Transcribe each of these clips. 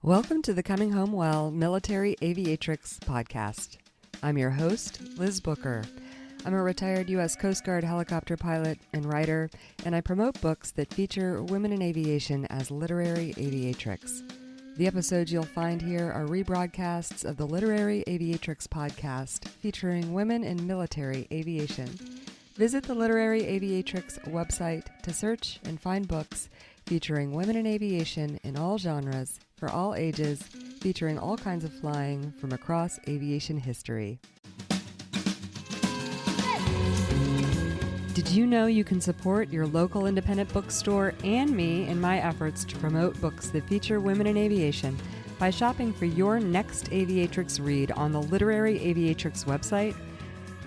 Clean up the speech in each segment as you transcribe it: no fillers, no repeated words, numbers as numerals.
Welcome to the Coming Home Well Military Aviatrix podcast. I'm your host, Liz Booker. I'm a retired U.S. Coast Guard helicopter pilot and writer, and I promote books that feature women in aviation as literary aviatrix. The episodes you'll find here are rebroadcasts of the Literary Aviatrix podcast featuring women in military aviation. Visit the Literary Aviatrix website to search and find books featuring women in aviation in all genres, for all ages, featuring all kinds of flying from across aviation history. Did you know you can support your local independent bookstore and me in my efforts to promote books that feature women in aviation by shopping for your next Aviatrix read on the Literary Aviatrix website?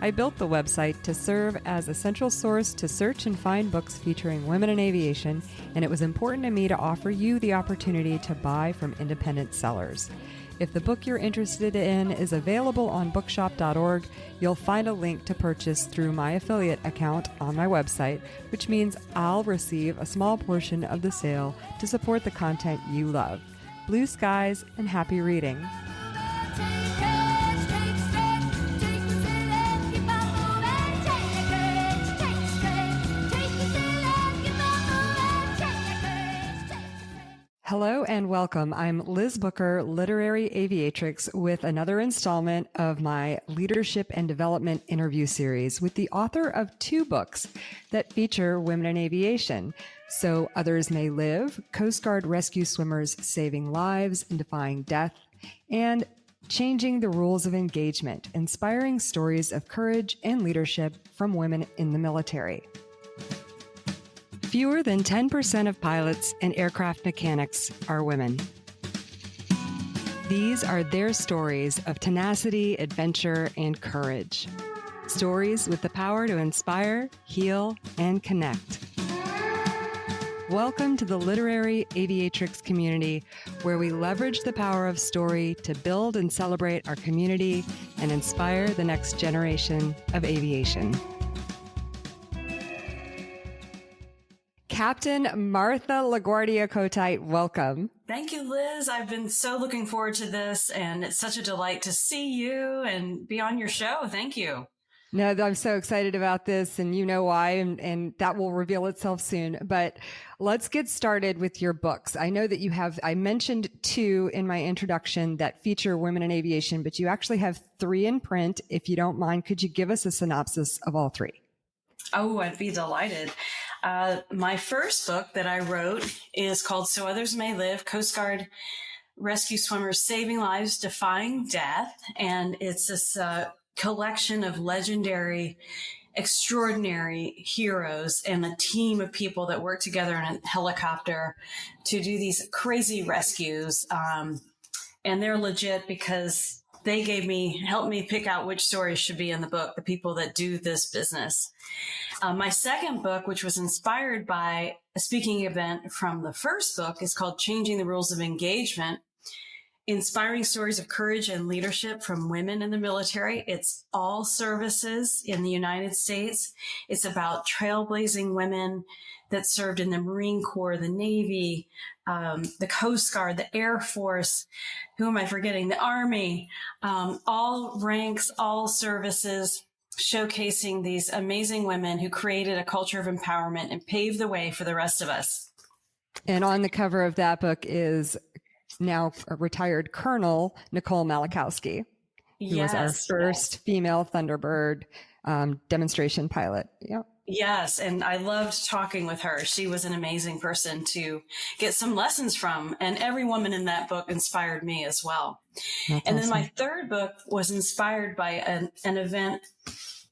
I built the website to serve as a central source to search and find books featuring women in aviation, and it was important to me to offer you the opportunity to buy from independent sellers. If the book you're interested in is available on bookshop.org, you'll find a link to purchase through my affiliate account on my website, which means I'll receive a small portion of the sale to support the content you love. Blue skies and happy reading. Hello and welcome. I'm Liz Booker, Literary Aviatrix, with another installment of my Leadership and Development interview series with the author of two books that feature women in aviation. So Others May Live, Coast Guard Rescue Swimmers Saving Lives and Defying Death, and Changing the Rules of Engagement, Inspiring Stories of Courage and Leadership from Women in the Military. Fewer than 10% of pilots and aircraft mechanics are women. These are their stories of tenacity, adventure, and courage. Stories with the power to inspire, heal, and connect. Welcome to the Literary Aviatrix community, where we leverage the power of story to build and celebrate our community and inspire the next generation of aviation. Captain Martha LaGuardia-Kotite, welcome. Thank you, Liz. I've been so looking forward to this, and it's such a delight to see you and be on your show. Thank you. No, I'm so excited about this, and you know why, and that will reveal itself soon. But let's get started with your books. I know that you have, I mentioned two in my introduction that feature women in aviation, but you actually have three in print. If you don't mind, could you give us a synopsis of all three? Oh, I'd be delighted. My first book that I wrote is called So Others May Live, Coast Guard Rescue Swimmers Saving Lives, Defying Death. And it's this collection of legendary, extraordinary heroes and a team of people that work together in a helicopter to do these crazy rescues. And they're legit because they helped me pick out which stories should be in the book, the people that do this business. My second book, which was inspired by a speaking event from the first book, is called Changing the Rules of Engagement, Inspiring Stories of Courage and Leadership from Women in the Military. It's all services in the United States. It's about trailblazing women that served in the Marine Corps, the Navy, the Coast Guard, the Air Force. Who am I forgetting? The Army, all ranks, all services, showcasing these amazing women who created a culture of empowerment and paved the way for the rest of us. And on the cover of that book is now a retired Colonel Nichole Malachowski, who was our first female Thunderbird demonstration pilot. Yep. Yes, and I loved talking with her. She was an amazing person to get some lessons from, and every woman in that book inspired me as well. That's and awesome. Then my third book was inspired by an event,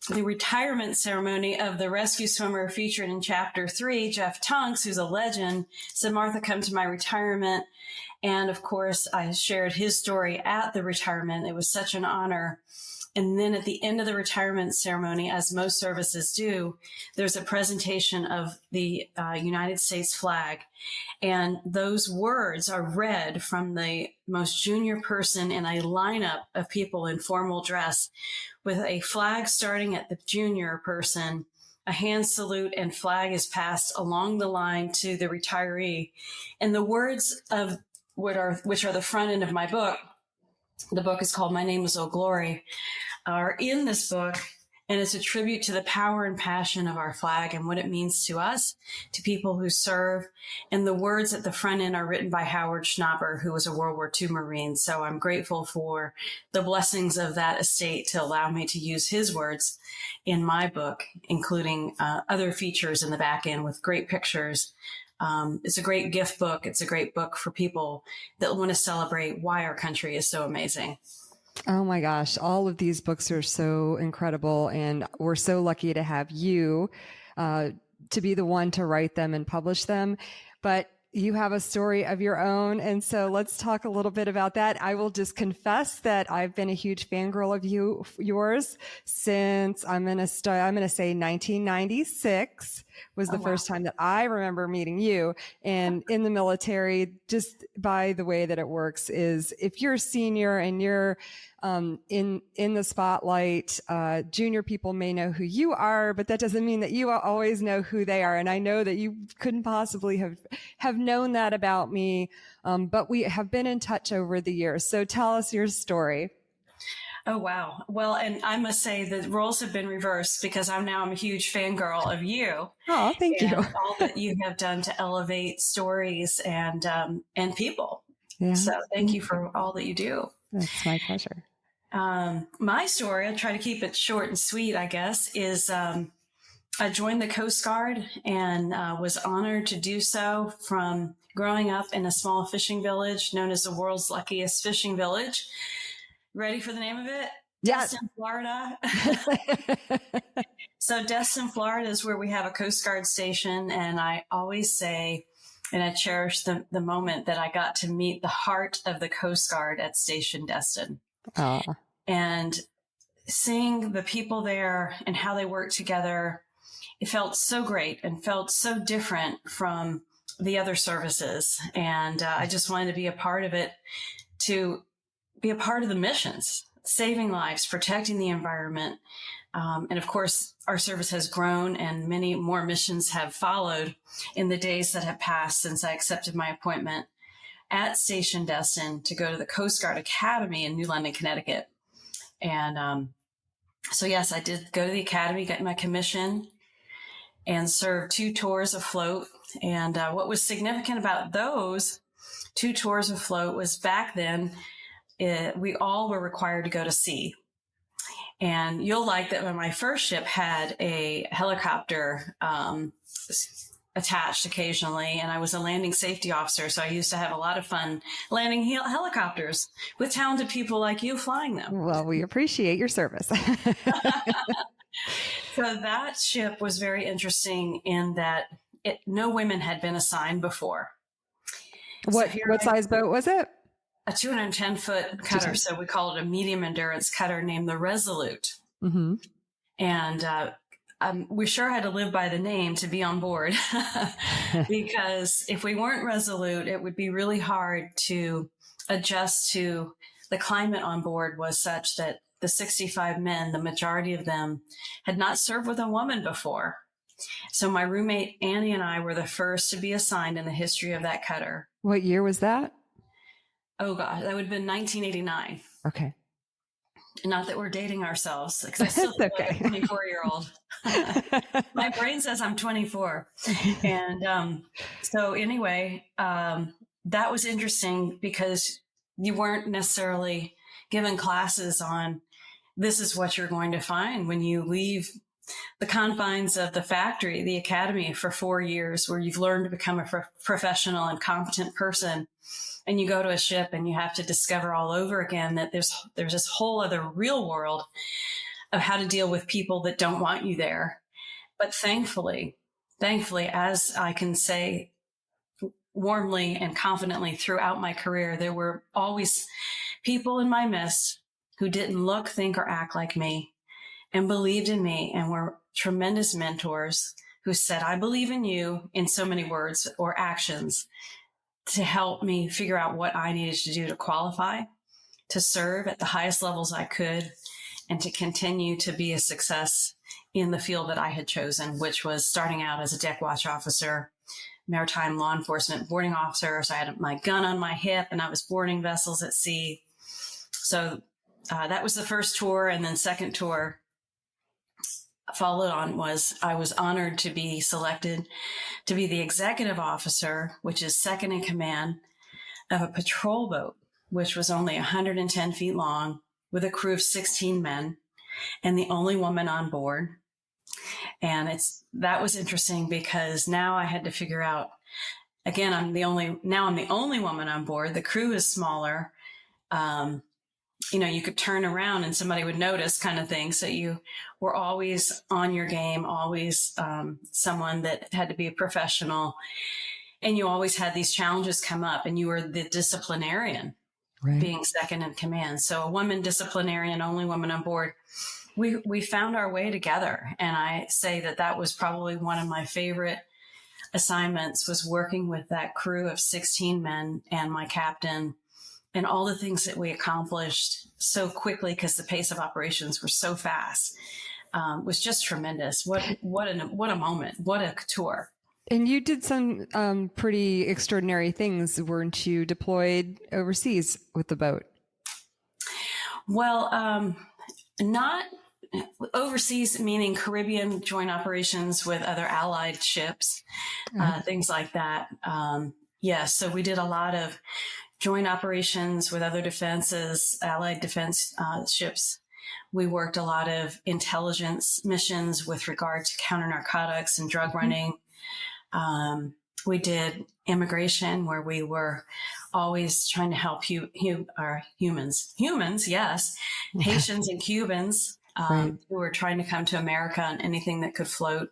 the retirement ceremony of the rescue swimmer featured in Chapter 3, Jeff Tunks, who's a legend, said, "Martha, come to my retirement." And of course, I shared his story at the retirement. It was such an honor. And then at the end of the retirement ceremony, as most services do, there's a presentation of the United States flag. And those words are read from the most junior person in a lineup of people in formal dress, with a flag starting at the junior person, a hand salute, and flag is passed along the line to the retiree. And the words of which are the front end of my book. The book is called My Name is Old Glory, are in this book. And it's a tribute to the power and passion of our flag and what it means to us, to people who serve. And the words at the front end are written by Howard Schnauber, who was a World War II Marine. So I'm grateful for the blessings of that estate to allow me to use his words in my book, including other features in the back end with great pictures. It's a great gift book. It's a great book for people that want to celebrate why our country is so amazing. Oh my gosh. All of these books are so incredible. And we're so lucky to have you to be the one to write them and publish them. But you have a story of your own. And so let's talk a little bit about that. I will just confess that I've been a huge fangirl of yours since I'm going to say 1996 was the first time that I remember meeting you. And in the military, just by the way that it works is if you're a senior and you're in the spotlight, junior people may know who you are, but that doesn't mean that you always know who they are. And I know that you couldn't possibly have known that about me, but we have been in touch over the years. So tell us your story. Oh, wow. Well, and I must say the roles have been reversed because I'm a huge fangirl of you. Oh, thank you. All that you have done to elevate stories and people. Yeah. So thank you for all that you do. That's my pleasure. My story, I'll try to keep it short and sweet, I guess, is I joined the Coast Guard and was honored to do so from growing up in a small fishing village known as the world's luckiest fishing village. Ready for the name of it? Yes. Destin, Florida. So Destin, Florida is where we have a Coast Guard station. And I always say, and I cherish the moment that I got to meet the heart of the Coast Guard at Station Destin. Aww. And seeing the people there and how they work together, it felt so great and felt so different from the other services. And I just wanted to be a part of it, to be a part of the missions, saving lives, protecting the environment. And of course, our service has grown and many more missions have followed in the days that have passed since I accepted my appointment at Station Destin to go to the Coast Guard Academy in New London, Connecticut. And so, yes, I did go to the academy, got my commission, and served 2 tours afloat. And what was significant about those 2 tours afloat was back then, we all were required to go to sea. And you'll like that when my first ship had a helicopter attached occasionally, and I was a landing safety officer, so I used to have a lot of fun landing helicopters with talented people like you flying them. Well, we appreciate your service. So that ship was very interesting in that no women had been assigned before. What size boat was it? A 210-foot cutter, so we call it a medium endurance cutter named the Resolute. Mm-hmm. And we sure had to live by the name to be on board because if we weren't resolute, it would be really hard to adjust to the climate on board was such that the 65 men, the majority of them, had not served with a woman before. So my roommate Annie and I were the first to be assigned in the history of that cutter. What year was that? Oh, God, that would have been 1989. Okay. Not that we're dating ourselves, because I still look like a 24-year-old. My brain says I'm 24. And so anyway, that was interesting because you weren't necessarily given classes on this is what you're going to find when you leave the confines of the factory, the academy, for 4 years, where you've learned to become a professional and competent person. And you go to a ship and you have to discover all over again that there's this whole other real world of how to deal with people that don't want you there. But thankfully, as I can say warmly and confidently throughout my career, there were always people in my midst who didn't look, think, or act like me and believed in me and were tremendous mentors who said, I believe in you, in so many words or actions, to help me figure out what I needed to do to qualify, to serve at the highest levels I could, and to continue to be a success in the field that I had chosen, which was starting out as a deck watch officer, maritime law enforcement boarding officer. So I had my gun on my hip and I was boarding vessels at sea. So that was the first tour. And then second tour followed on was I was honored to be selected to be the executive officer, which is second in command of a patrol boat, which was only 110 feet long with a crew of 16 men and the only woman on board. And that was interesting because now I had to figure out, again, I'm the only woman on board. The crew is smaller. You could turn around and somebody would notice kind of thing. So you were always on your game, always someone that had to be a professional. And you always had these challenges come up and you were the disciplinarian, right, being second in command. So a woman disciplinarian, only woman on board. We found our way together. And I say that was probably one of my favorite assignments, was working with that crew of 16 men and my captain, and all the things that we accomplished so quickly because the pace of operations were so fast, was just tremendous. What a moment. What a tour. And you did some pretty extraordinary things. Weren't you deployed overseas with the boat? Well, not overseas, meaning Caribbean joint operations with other allied ships, things like that. Yes. So we did a lot of joint operations with other defenses, allied defense ships. We worked a lot of intelligence missions with regard to counter narcotics and drug running. We did immigration, where we were always trying to help humans, yes, Haitians and Cubans who were trying to come to America and anything that could float,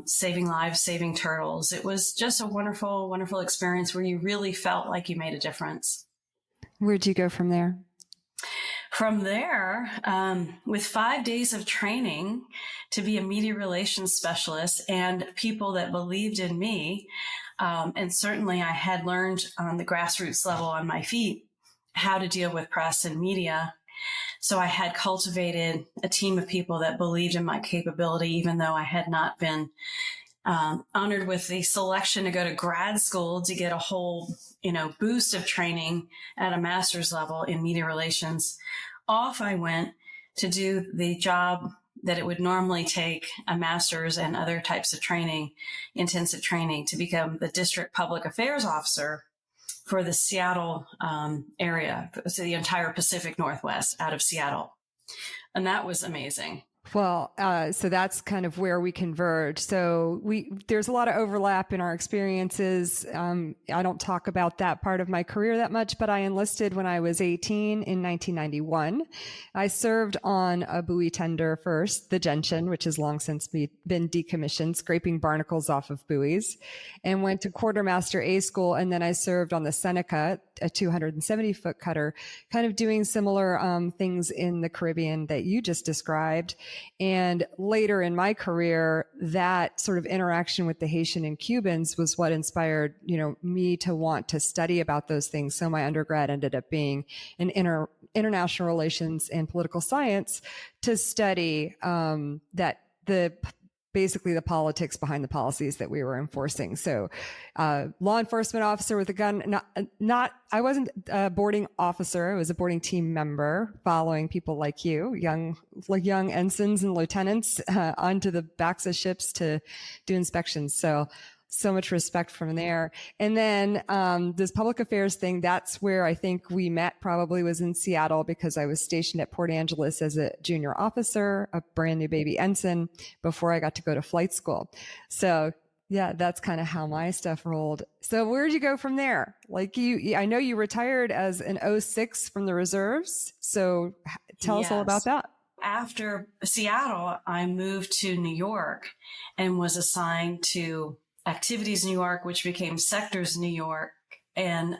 saving lives, saving turtles. It was just a wonderful, wonderful experience where you really felt like you made a difference. Where'd you go from there? From there, with 5 days of training to be a media relations specialist and people that believed in me, and certainly I had learned on the grassroots level on my feet how to deal with press and media. So I had cultivated a team of people that believed in my capability, even though I had not been honored with the selection to go to grad school to get a whole, boost of training at a master's level in media relations. Off I went to do the job that it would normally take a master's and other types of training, intensive training, to become the district public affairs officer for the Seattle area, so the entire Pacific Northwest out of Seattle. And that was amazing. Well, so that's kind of where we converge. So there's a lot of overlap in our experiences. I don't talk about that part of my career that much, but I enlisted when I was 18 in 1991. I served on a buoy tender first, the Gentian, which has long since been decommissioned, scraping barnacles off of buoys, and went to quartermaster A school. And then I served on the Seneca, a 270-foot cutter, kind of doing similar things in the Caribbean that you just described. And later in my career, that sort of interaction with the Haitian and Cubans was what inspired, me to want to study about those things. So my undergrad ended up being in international relations and political science to study basically the politics behind the policies that we were enforcing. So, law enforcement officer with a gun, I wasn't a boarding officer. I was a boarding team member, following people like you, young ensigns and lieutenants, onto the backs of ships to do inspections. So much respect from there. And then this public affairs thing, that's where I think we met, probably was in Seattle, because I was stationed at Port Angeles as a junior officer, a brand new baby ensign, before I got to go to flight school. So yeah, that's kind of how my stuff rolled. So where'd you go from there? Like I know you retired as an 06 from the reserves. So tell us all about that. After Seattle, I moved to New York and was assigned to Activities New York, which became Sectors New York. And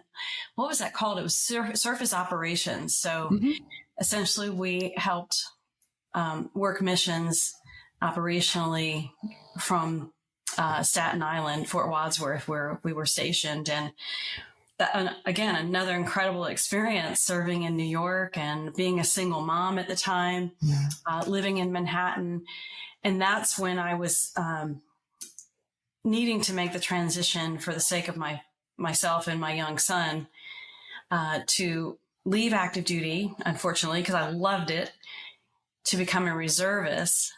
what was that called? It was surface operations. So essentially we helped work missions operationally from Staten Island, Fort Wadsworth, where we were stationed. And again, another incredible experience serving in New York and being a single mom at the time, living in Manhattan. And that's when I was needing to make the transition for the sake of myself and my young son to leave active duty, unfortunately, because I loved it, to become a reservist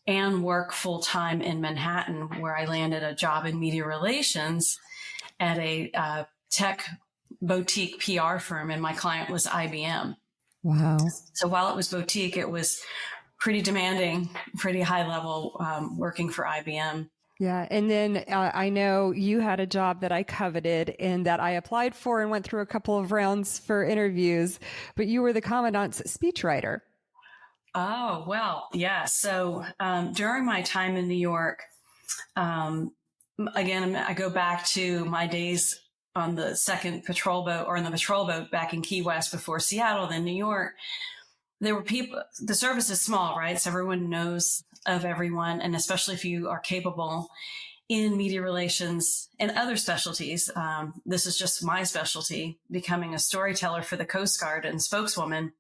and work full-time in Manhattan, where I landed a job in media relations at a tech boutique PR firm, and my client was IBM. Wow. So while it was boutique, it was pretty demanding, pretty high level, working for IBM. Yeah. And then I know you had a job that I coveted and that I applied for and went through a couple of rounds for interviews, but you were the commandant's speechwriter. Oh, well, yeah. So during my time in New York, again, I go back to my days on the second patrol boat, or in the patrol boat back in Key West before Seattle, then New York. There were people, the service is small, right? So everyone knows of everyone. And especially if you are capable in media relations and other specialties. This is just my specialty, becoming a storyteller for the Coast Guard and spokeswoman.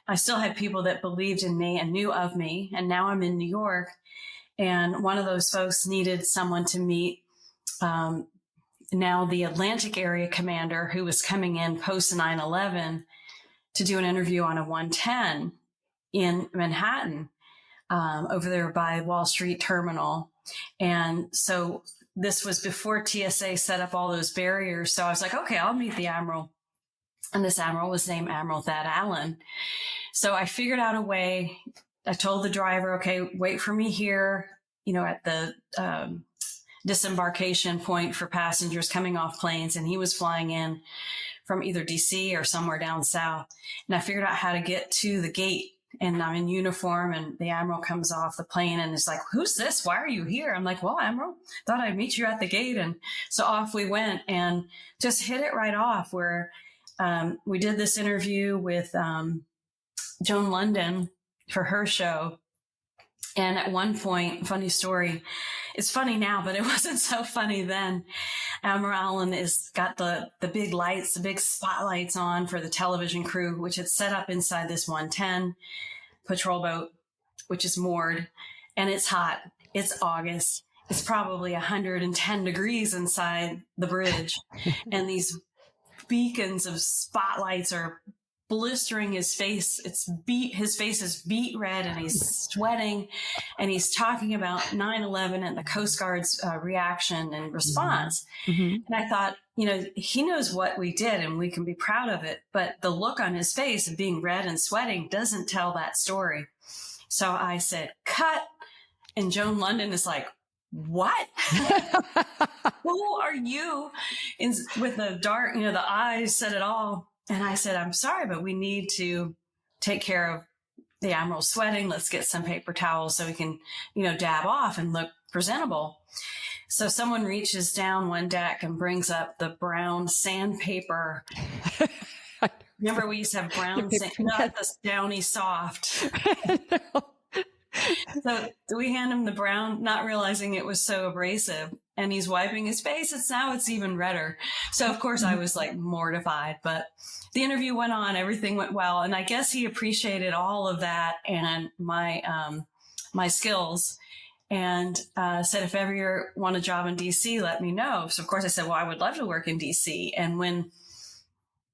I still had people that believed in me and knew of me. And now I'm in New York. And one of those folks needed someone to meet now the Atlantic area commander, who was coming in post 9/11 to do an interview on a 110 in Manhattan, over there by Wall Street Terminal. And so this was before TSA set up all those barriers. So I was like, okay, I'll meet the Admiral. And this Admiral was named Admiral Thad Allen. So I figured out a way. I told the driver, okay, wait for me here, at the disembarkation point for passengers coming off planes. And he was flying in from either DC or somewhere down south. And I figured out how to get to the gate, and I'm in uniform, and the Admiral comes off the plane and is like, who's this? Why are you here? I'm like, well, Admiral, thought I'd meet you at the gate. And so off we went and just hit it right off, where we did this interview with Joan London for her show. And at one point, funny story, it's funny now, but it wasn't so funny then. Admiral Allen is got the big lights, the big spotlights on for the television crew, which had set up inside this 110 patrol boat, which is moored. And it's hot. It's August. It's probably 110 degrees inside the bridge. And these beacons of spotlights are blistering his face. His face is beet red, and he's sweating, and he's talking about 9/11 and the Coast Guard's reaction and response. Mm-hmm. And I thought, he knows what we did and we can be proud of it, but the look on his face of being red and sweating doesn't tell that story. So I said, cut. And Joan London is like, what? Who are you? With the dark, the eyes said it all. And I said, I'm sorry, but we need to take care of the Admiral sweating. Let's get some paper towels so we can, dab off and look presentable. So someone reaches down one deck and brings up the brown sandpaper. Remember, we used to have brown sand, not the downy soft. So we hand him the brown, not realizing it was so abrasive, and he's wiping his face. Now it's even redder. So of course I was like mortified, but the interview went on, everything went well. And I guess he appreciated all of that and my skills, and said, if ever you want a job in DC, let me know. So of course I said, well, I would love to work in DC. And when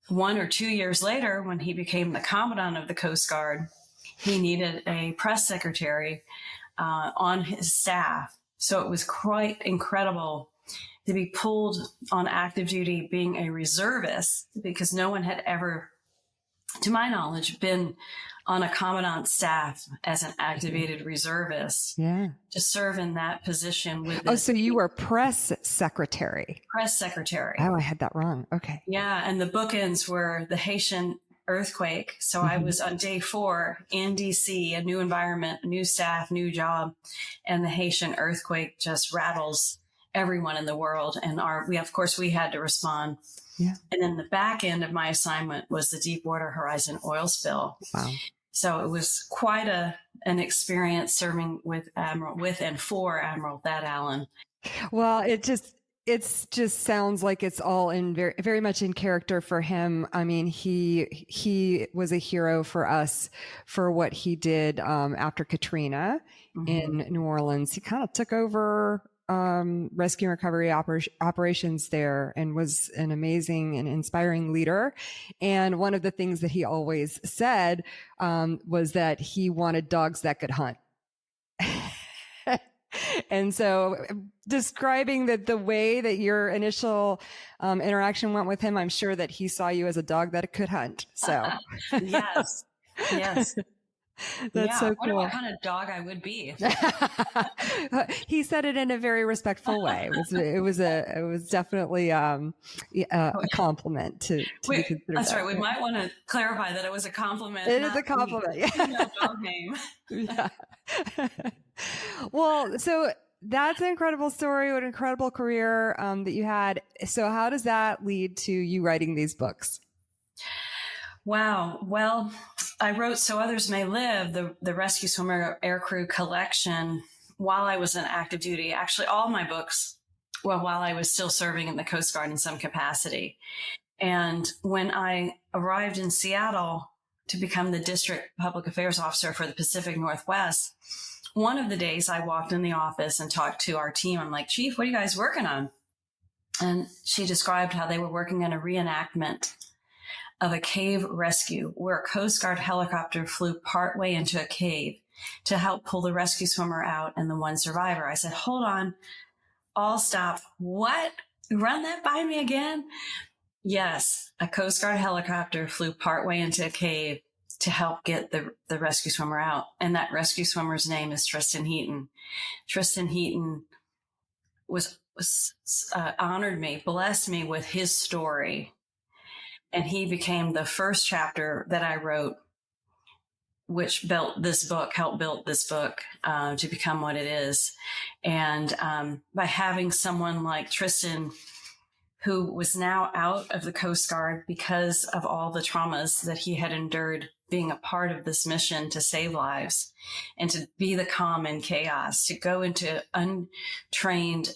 1 or 2 years later, when he became the commandant of the Coast Guard, he needed a press secretary on his staff. So it was quite incredible to be pulled on active duty being a reservist, because no one had ever, to my knowledge, been on a commandant's staff as an activated reservist. Yeah. To serve in that position with so you were press secretary. Press secretary. Oh, I had that wrong. Okay. Yeah. And the bookends were the Haitian earthquake. So I was on day 4 in DC, a new environment, a new staff, new job. And the Haitian earthquake just rattles everyone in the world. And we had to respond. Yeah. And then the back end of my assignment was the Deepwater Horizon oil spill. Wow. So it was quite an experience serving with and for Admiral Thad Allen. Well, it just sounds like it's all in very, very much in character for him. I mean, he was a hero for us for what he did after Katrina in New Orleans. He kind of took over rescue and recovery operations there and was an amazing and inspiring leader. And one of the things that he always said was that he wanted dogs that could hunt. And so describing the way that your initial interaction went with him, I'm sure that he saw you as a dog that could hunt. So yes. Yes. That's so cool. I wonder what kind of dog I would be. He said it in a very respectful way. It was definitely a compliment to be considered. That's right. We might want to clarify that it was a compliment. It is a compliment. Yeah. Dog name. Yeah. Well, so that's an incredible story. What an incredible career that you had. So how does that lead to you writing these books? Wow. Well, I wrote So Others May Live, the Rescue Swimmer Aircrew collection, while I was in active duty. Actually, all my books, while I was still serving in the Coast Guard in some capacity. And when I arrived in Seattle to become the District Public Affairs Officer for the Pacific Northwest, one of the days I walked in the office and talked to our team. I'm like, Chief, what are you guys working on? And she described how they were working on a reenactment of a cave rescue where a Coast Guard helicopter flew partway into a cave to help pull the rescue swimmer out and the one survivor. I said, hold on, all stop. What? Run that by me again? Yes, a Coast Guard helicopter flew partway into a cave to help get the rescue swimmer out. And that rescue swimmer's name is Tristan Heaton. Tristan Heaton was honored me, blessed me with his story. And he became the first chapter that I wrote, which helped build this book to become what it is. And by having someone like Tristan, who was now out of the Coast Guard because of all the traumas that he had endured being a part of this mission to save lives and to be the calm in chaos, to go into untrained,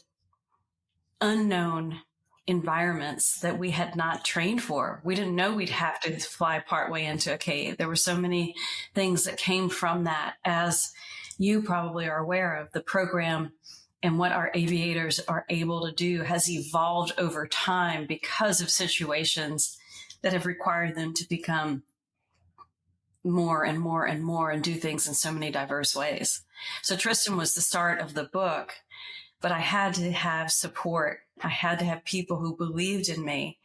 unknown environments that we had not trained for. We didn't know we'd have to fly partway into a cave. There were so many things that came from that, as you probably are aware of. The program and what our aviators are able to do has evolved over time because of situations that have required them to become more and more and more and do things in so many diverse ways. So Tristan was the start of the book, but I had to have support. I had to have people who believed in me,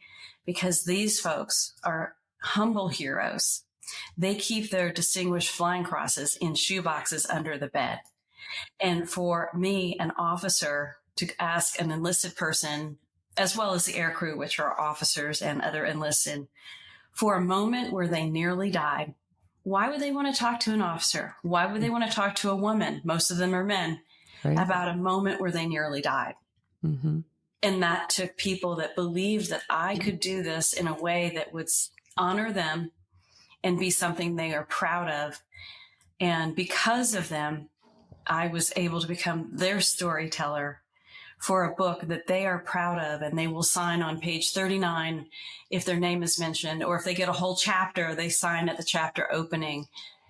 because these folks are humble heroes. They keep their distinguished flying crosses in shoeboxes under the bed. And for me, an officer, to ask an enlisted person, as well as the aircrew, which are officers and other enlisted, for a moment where they nearly died, why would they want to talk to an officer? Why would they want to talk to a woman? Most of them are men. Right. About a moment where they nearly died. Mm-hmm. And that took people that believed that I could do this in a way that would honor them and be something they are proud of. And because of them, I was able to become their storyteller for a book that they are proud of, and they will sign on page 39 if their name is mentioned, or if they get a whole chapter, they sign at the chapter opening,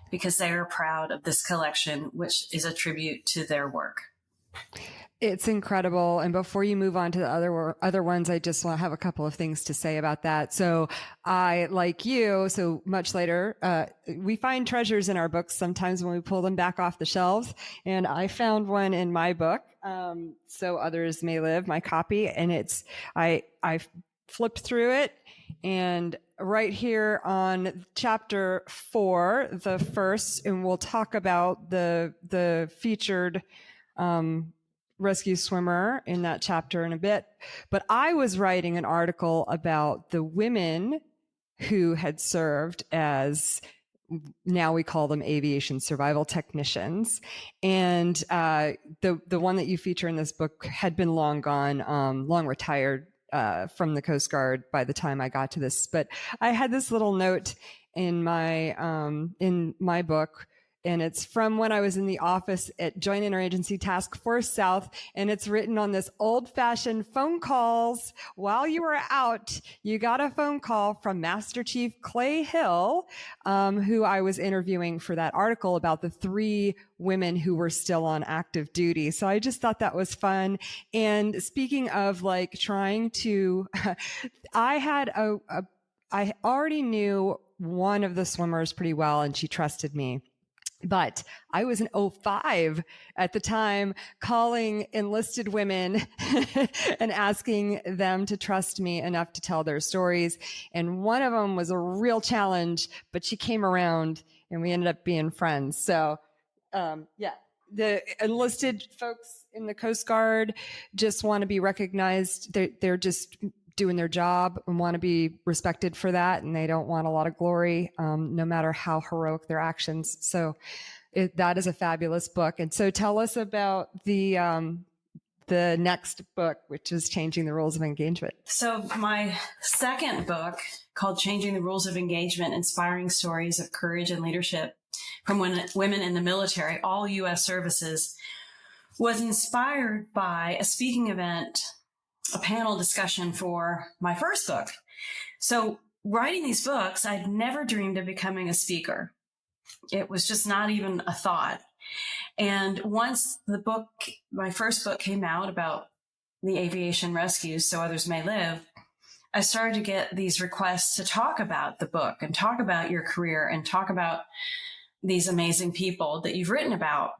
because they are proud of this collection, which is a tribute to their work. It's incredible. And before you move on to the other ones, I just want to have a couple of things to say about that. So I, like you, so much later, we find treasures in our books sometimes when we pull them back off the shelves. And I found one in my book, So Others May Live, my copy. And I flipped through it, and right here on chapter 4, the first, and we'll talk about the featured rescue swimmer in that chapter in a bit. But I was writing an article about the women who had served as, now we call them aviation survival technicians. And the one that you feature in this book had been long gone, long retired from the Coast Guard by the time I got to this. But I had this little note in my book and it's from when I was in the office at Joint Interagency Task Force South, and it's written on this old-fashioned phone calls. While you were out, you got a phone call from Master Chief Clay Hill, who I was interviewing for that article about the 3 women who were still on active duty. So I just thought that was fun. And speaking of like trying to, I already knew one of the swimmers pretty well, and she trusted me. But I was an 05 at the time, calling enlisted women and asking them to trust me enough to tell their stories. And one of them was a real challenge, but she came around and we ended up being friends. So, the enlisted folks in the Coast Guard just want to be recognized. They're just doing their job and want to be respected for that. And they don't want a lot of glory, no matter how heroic their actions. So that is a fabulous book. And so tell us about the next book, which is Changing the Rules of Engagement. So my second book, called Changing the Rules of Engagement, Inspiring Stories of Courage and Leadership from Women in the Military, all U.S. services, was inspired by a speaking event, a panel discussion for my first book. So writing these books, I'd never dreamed of becoming a speaker. It was just not even a thought. And once my first book came out about the aviation rescues, So Others May Live, I started to get these requests to talk about the book and talk about your career and talk about these amazing people that you've written about.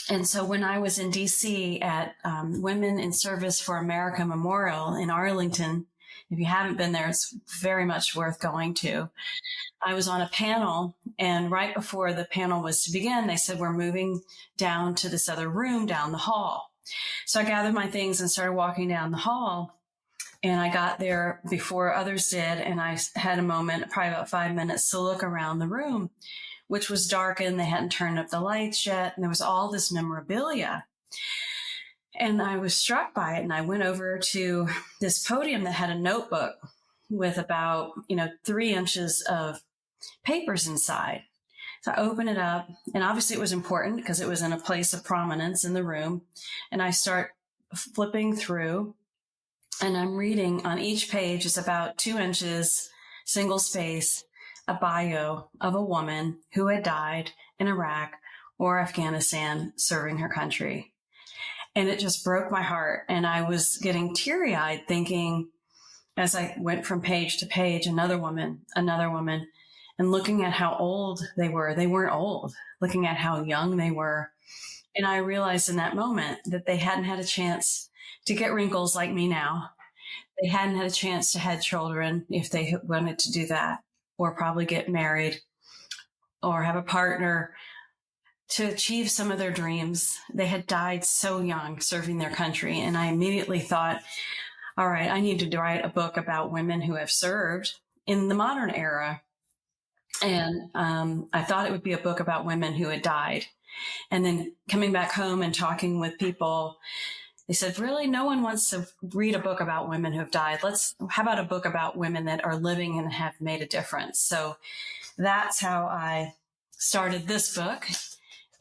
And so when I was in DC at Women in Service for America Memorial in Arlington, if you haven't been there, it's very much worth going to. I was on a panel, and right before the panel was to begin, they said, we're moving down to this other room down the hall. So I gathered my things and started walking down the hall, and I got there before others did, and I had a moment, probably about 5 minutes, to look around the room, which was darkened. They hadn't turned up the lights yet, and there was all this memorabilia. And I was struck by it, and I went over to this podium that had a notebook with about, 3 inches of papers inside. So I opened it up, and obviously it was important because it was in a place of prominence in the room. And I start flipping through, and I'm reading on each page is about 2 inches, single space, a bio of a woman who had died in Iraq or Afghanistan serving her country. And it just broke my heart. And I was getting teary-eyed thinking, as I went from page to page, another woman, and looking at how old they were. They weren't old, looking at how young they were. And I realized in that moment that they hadn't had a chance to get wrinkles like me now. They hadn't had a chance to have children if they wanted to do that, or probably get married or have a partner to achieve some of their dreams. They had died so young serving their country. And I immediately thought, all right, I need to write a book about women who have served in the modern era. And I thought it would be a book about women who had died. And then coming back home and talking with people, they said, really, no one wants to read a book about women who have died. How about a book about women that are living and have made a difference? So that's how I started this book.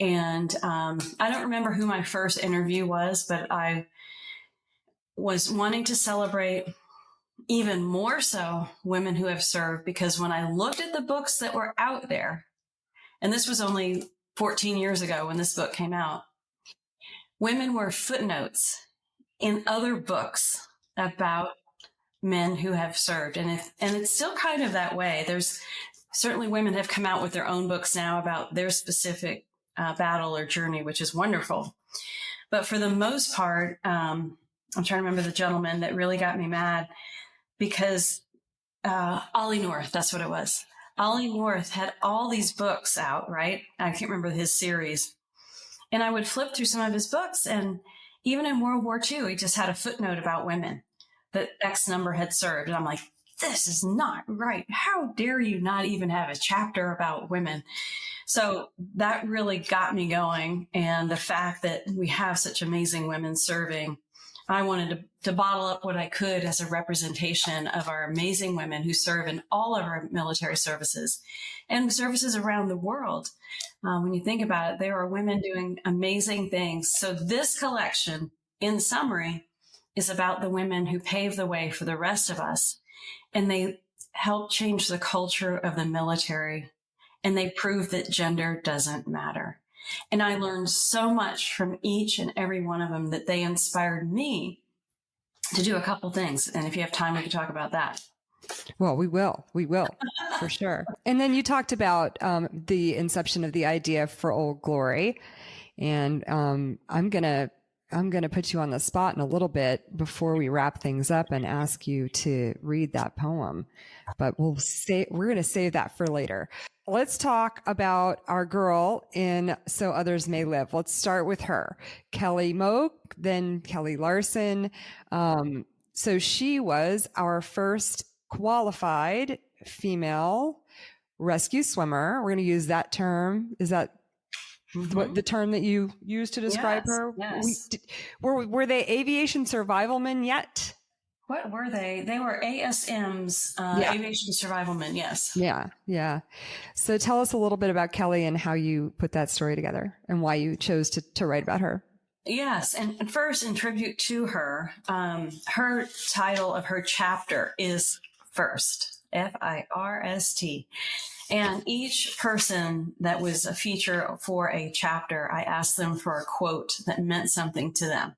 And I don't remember who my first interview was, but I was wanting to celebrate even more so women who have served, because when I looked at the books that were out there, and this was only 14 years ago when this book came out, women were footnotes in other books about men who have served. And it's still kind of that way. There's certainly women have come out with their own books now about their specific battle or journey, which is wonderful. But for the most part, I'm trying to remember the gentleman that really got me mad, because Ollie North, that's what it was. Ollie North had all these books out, right? I can't remember his series. And I would flip through some of his books, and even in World War II, he just had a footnote about women that X number had served. And I'm like, this is not right. How dare you not even have a chapter about women? So that really got me going. And the fact that we have such amazing women serving I wanted to bottle up what I could as a representation of our amazing women who serve in all of our military services and services around the world. When you think about it, there are women doing amazing things. So this collection, in summary, is about the women who paved the way for the rest of us. And they helped change the culture of the military. And they proved that gender doesn't matter. And I learned so much from each and every one of them that they inspired me to do a couple things. And if you have time, we can talk about that. Well, we will for sure. And then you talked about the inception of the idea for Old Glory. And I'm going to put you on the spot in a little bit before we wrap things up and ask you to read that poem. But we're going to save that for later. Let's talk about our girl in So Others May Live. Let's start with her, Kelly Mogk, then Kelly Larsen. So she was our first qualified female rescue swimmer. We're going to use that term. Is that what the term that you used to describe her? Yes. Were they aviation survivalmen yet? What were they? They were ASMs, aviation survivalmen. Yes. Yeah. So tell us a little bit about Kelly and how you put that story together and why you chose to write about her. Yes. And first, in tribute to her, her title of her chapter is First, F-I-R-S-T. And each person that was a feature for a chapter, I asked them for a quote that meant something to them.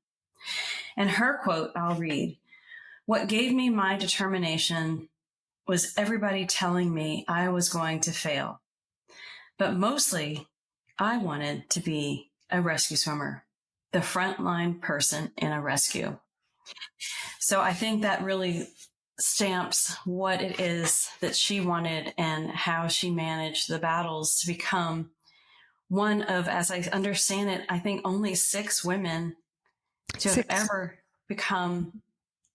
And her quote, I'll read. What gave me my determination was everybody telling me I was going to fail. But mostly, I wanted to be a rescue swimmer, the frontline person in a rescue. So I think that really stamps what it is that she wanted and how she managed the battles to become one of, as I understand it, I think only 6 women to have ever become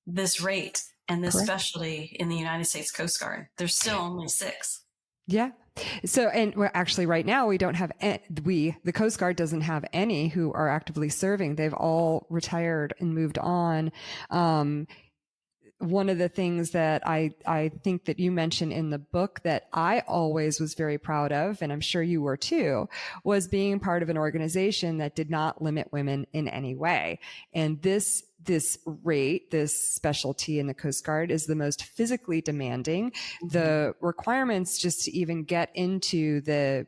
this rate and this specialty in the United States Coast Guard. There's still only 6. Yeah. So, and we're actually right now we don't have the Coast Guard doesn't have any who are actively serving. They've all retired and moved on. One of the things that I think that you mentioned in the book that I always was very proud of, and I'm sure you were too, was being part of an organization that did not limit women in any way. And this rate, this specialty in the Coast Guard is the most physically demanding. Mm-hmm. The requirements just to even get into the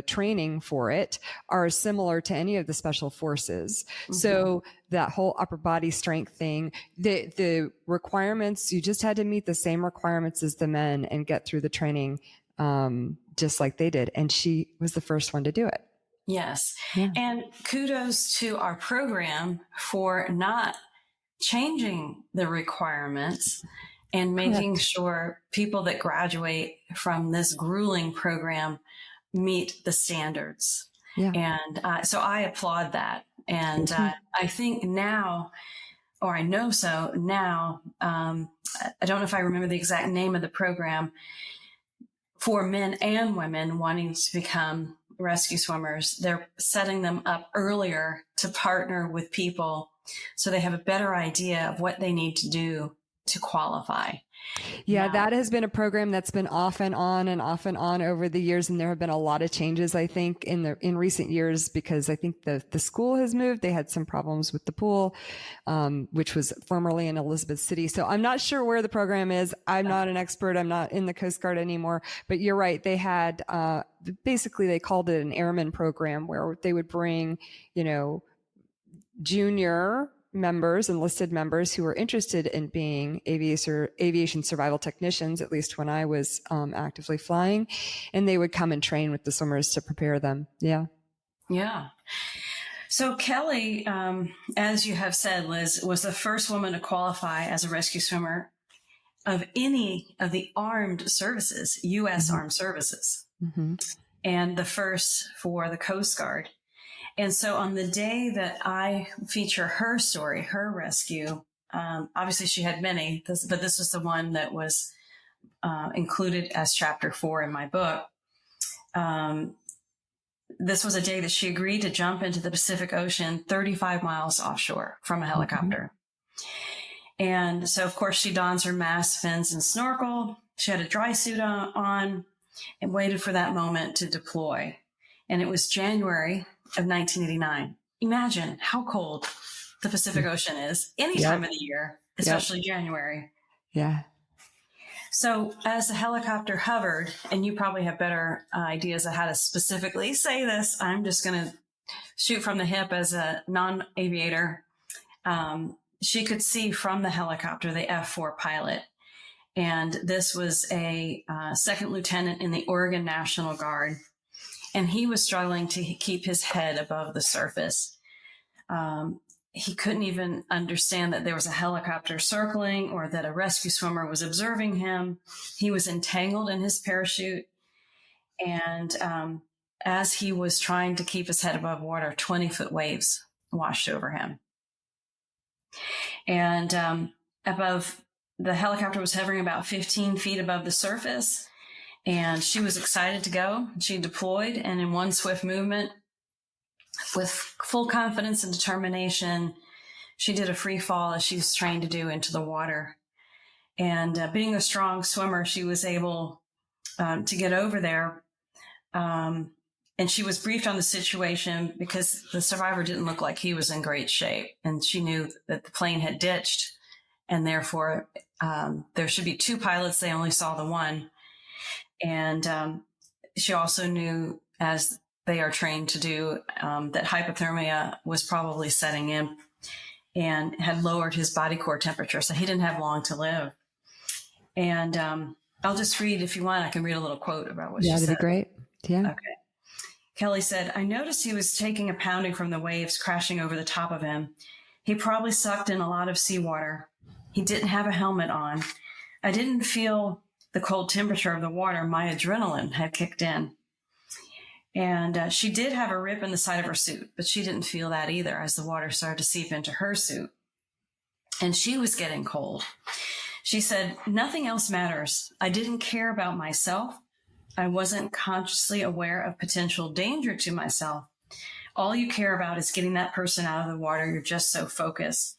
training for it are similar to any of the special forces. Mm-hmm. So that whole upper body strength thing, the requirements, you just had to meet the same requirements as the men and get through the training, just like they did. And she was the first one to do it. Yes. Yeah. And kudos to our program for not changing the requirements and making sure people that graduate from this grueling program meet the standards. Yeah. And so I applaud that. And I think now, or I know so now, I don't know if I remember the exact name of the program, for men and women wanting to become rescue swimmers, they're setting them up earlier to partner with people so they have a better idea of what they need to do to qualify. Yeah, that has been a program that's been off and on over the years. And there have been a lot of changes, I think, in recent years, because I think the school has moved. They had some problems with the pool, which was formerly in Elizabeth City. So I'm not sure where the program is. I'm not an expert. I'm not in the Coast Guard anymore, but you're right. They had, basically they called it an airman program where they would bring, junior members, enlisted members who were interested in being aviation survival technicians, at least when I was actively flying, and they would come and train with the swimmers to prepare them. Yeah. Yeah. So Kelly, as you have said, Liz, was the first woman to qualify as a rescue swimmer of any of the armed services, U.S. Armed Services, and the first for the Coast Guard. And so on the day that I feature her story, her rescue, obviously she had many, but this was the one that was included as chapter 4 in my book. This was a day that she agreed to jump into the Pacific Ocean 35 miles offshore from a helicopter. And so, of course, she dons her mask, fins, and snorkel. She had a dry suit on and waited for that moment to deploy. And it was January of 1989. Imagine how cold the Pacific Ocean is any time of the year, especially January. Yeah. So as the helicopter hovered, and you probably have better ideas of how to specifically say this, I'm just going to shoot from the hip as a non-aviator. She could see from the helicopter the F-4 pilot. And this was a second lieutenant in the Oregon National Guard. And he was struggling to keep his head above the surface. He couldn't even understand that there was a helicopter circling or that a rescue swimmer was observing him. He was entangled in his parachute. And as he was trying to keep his head above water, 20-foot waves washed over him. And above, the helicopter was hovering about 15 feet above the surface. And she was excited to go. She deployed, and in one swift movement, with full confidence and determination, she did a free fall as she was trained to do into the water. And being a strong swimmer, she was able to get over there. And she was briefed on the situation because the survivor didn't look like he was in great shape. And she knew that the plane had ditched, and therefore there should be two pilots. They only saw the one. And she also knew, as they are trained to do, that hypothermia was probably setting in and had lowered his body core temperature. So he didn't have long to live. And I'll just read, if you want, I can read a little quote about what she said. Yeah, that'd be great. Yeah. Okay. Kelly said, "I noticed he was taking a pounding from the waves crashing over the top of him. He probably sucked in a lot of seawater. He didn't have a helmet on. I didn't feel the cold temperature of the water. My adrenaline had kicked in." And she did have a rip in the side of her suit, but she didn't feel that either as the water started to seep into her suit. And she was getting cold. She said, "Nothing else matters. I didn't care about myself. I wasn't consciously aware of potential danger to myself. All you care about is getting that person out of the water. You're just so focused."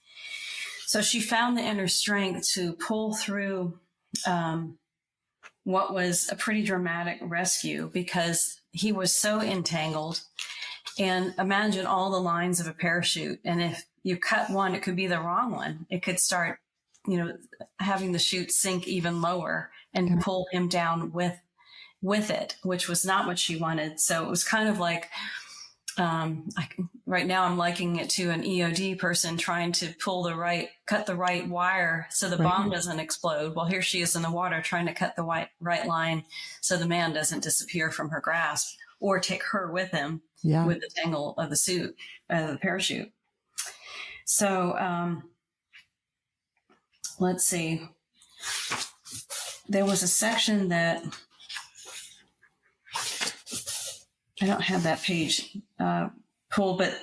So she found the inner strength to pull through what was a pretty dramatic rescue, because he was so entangled. And imagine all the lines of a parachute. And if you cut one, it could be the wrong one. It could start, having the chute sink even lower and pull him down with it, which was not what she wanted. So it was kind of like, right now I'm likening it to an EOD person trying to cut the right wire so the bomb doesn't explode. Well, here she is in the water trying to cut the right line so the man doesn't disappear from her grasp or take her with him with the tangle of the suit, the parachute. So let's see. There was a section that I don't have that page pulled, but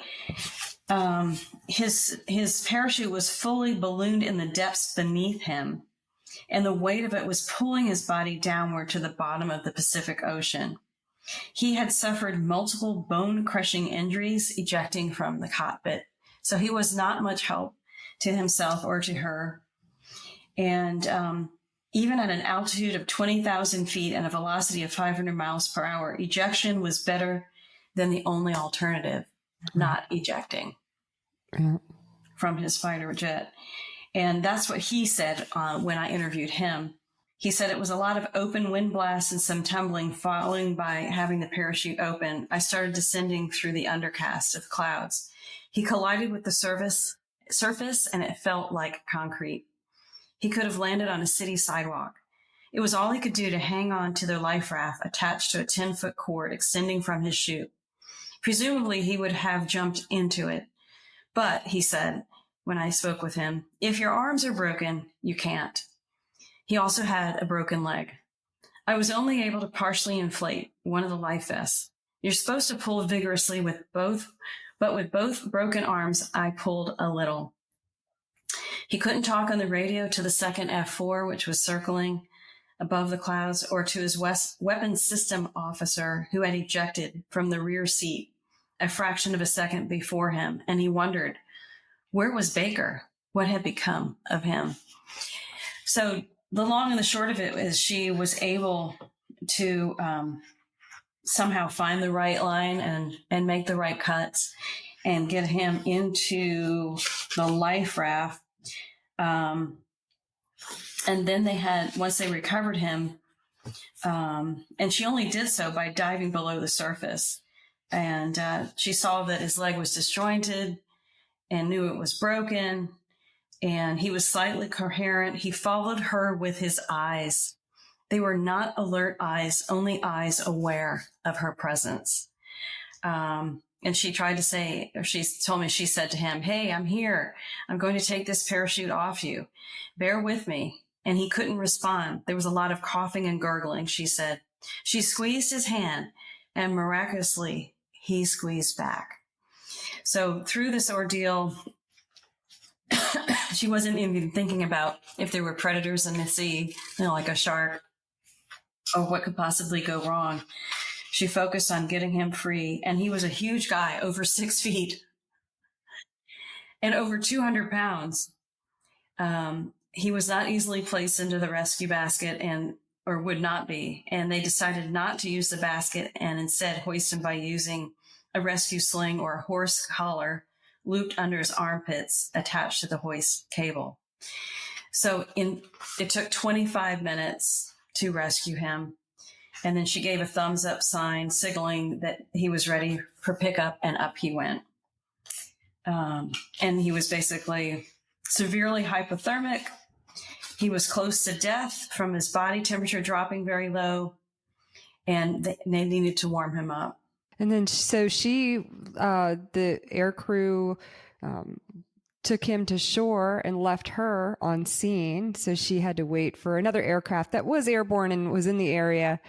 his parachute was fully ballooned in the depths beneath him, and the weight of it was pulling his body downward to the bottom of the Pacific Ocean. He had suffered multiple bone-crushing injuries ejecting from the cockpit, so he was not much help to himself or to her. And even at an altitude of 20,000 feet and a velocity of 500 miles per hour, ejection was better than the only alternative, not ejecting from his fighter jet. And that's what he said when I interviewed him. He said it was a lot of open wind blasts and some tumbling, following by having the parachute open. I started descending through the undercast of clouds. He collided with the surface, and it felt like concrete. He could have landed on a city sidewalk. It was all he could do to hang on to the life raft attached to a 10-foot cord extending from his chute. Presumably, he would have jumped into it. But, he said, when I spoke with him, if your arms are broken, you can't. He also had a broken leg. I was only able to partially inflate one of the life vests. You're supposed to pull vigorously but with both broken arms, I pulled a little. He couldn't talk on the radio to the second F-4, which was circling above the clouds, or to his weapons system officer who had ejected from the rear seat a fraction of a second before him. And he wondered, where was Baker? what had become of him. So the long and the short of it is she was able to somehow find the right line and make the right cuts and get him into the life raft. And then once they recovered him, and she only did so by diving below the surface. And she saw that his leg was disjointed and knew it was broken. And he was slightly coherent. He followed her with his eyes. They were not alert eyes, only eyes aware of her presence. And she tried to say, or she told me, she said to him, "Hey, I'm here. I'm going to take this parachute off you. Bear with me." And he couldn't respond. There was a lot of coughing and gurgling, she said. She squeezed his hand, and miraculously, he squeezed back. So through this ordeal, she wasn't even thinking about if there were predators in the sea, like a shark, or what could possibly go wrong. She focused on getting him free, and he was a huge guy, over 6 feet and over 200 pounds. He was not easily placed into the rescue basket or would not be. And they decided not to use the basket and instead hoist him by using a rescue sling or a horse collar looped under his armpits attached to the hoist cable. So it took 25 minutes to rescue him. And then she gave a thumbs up sign signaling that he was ready for pickup, and up he went. And he was basically severely hypothermic. He was close to death from his body temperature dropping very low, and they needed to warm him up. And then, so the air crew took him to shore and left her on scene. So she had to wait for another aircraft that was airborne and was in the area.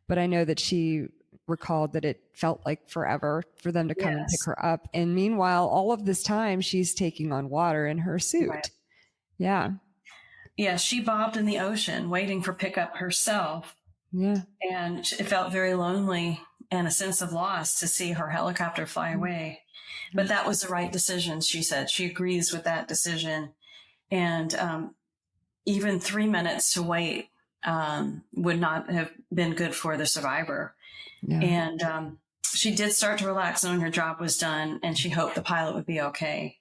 But I know that she recalled that it felt like forever for them to come and pick her up. And meanwhile, all of this time, she's taking on water in her suit. Right. Yeah. Yeah, she bobbed in the ocean waiting for pickup herself. Yeah. And it felt very lonely and a sense of loss to see her helicopter fly away. But that was the right decision, she said. She agrees with that decision. And even 3 minutes to wait would not have been good for the survivor. Yeah. And she did start to relax knowing her job was done, and she hoped the pilot would be okay.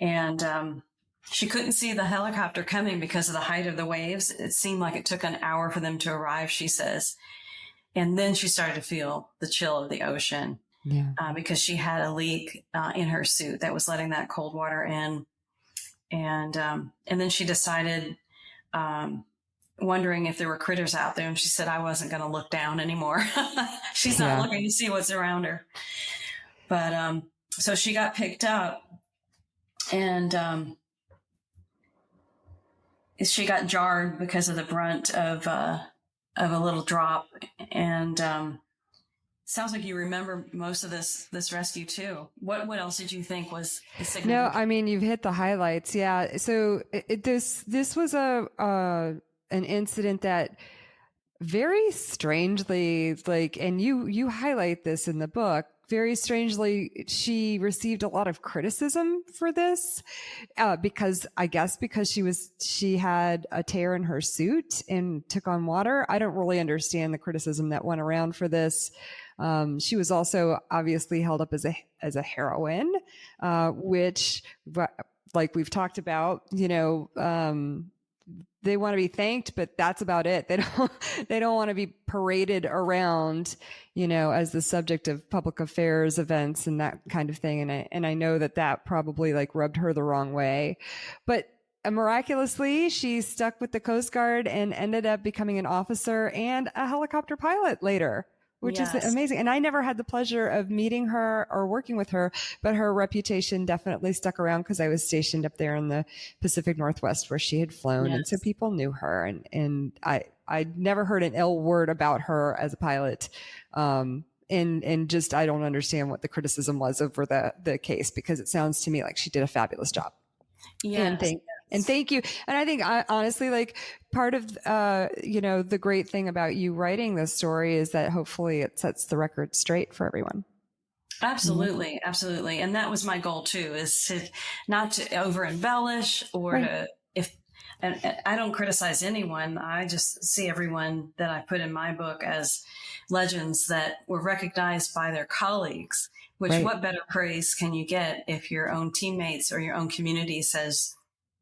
And she couldn't see the helicopter coming because of the height of the waves. It seemed like it took an hour for them to arrive, she says. And then she started to feel the chill of the ocean because she had a leak in her suit that was letting that cold water in. And then she decided, wondering if there were critters out there. And she said, I wasn't going to look down anymore. She's not looking to see what's around her. But so she got picked up, and she got jarred because of the brunt of a little drop. And sounds like you remember most of this rescue too. What else did you think was significant? No, I mean, you've hit the highlights. Yeah. So this was an incident that very strangely, and you highlight this in the book, very strangely, she received a lot of criticism for this, because she had a tear in her suit and took on water. I don't really understand the criticism that went around for this. She was also obviously held up as a heroine, which, like we've talked about, they want to be thanked, but that's about it. They don't want to be paraded around, as the subject of public affairs events and that kind of thing. And I know that probably rubbed her the wrong way, but miraculously she stuck with the Coast Guard and ended up becoming an officer and a helicopter pilot later, which is amazing. And I never had the pleasure of meeting her or working with her, but her reputation definitely stuck around because I was stationed up there in the Pacific Northwest where she had flown. Yes. And so people knew her, and I never heard an ill word about her as a pilot. And just, I don't understand what the criticism was over the case, because it sounds to me like she did a fabulous job. Yeah. And thank you. And I think honestly, part of, the great thing about you writing this story is that hopefully it sets the record straight for everyone. Absolutely. Absolutely. And that was my goal too, is to not to over embellish or Right. to, if, and I don't criticize anyone. I just see everyone that I put in my book as legends that were recognized by their colleagues, which Right. what better praise can you get if your own teammates or your own community says,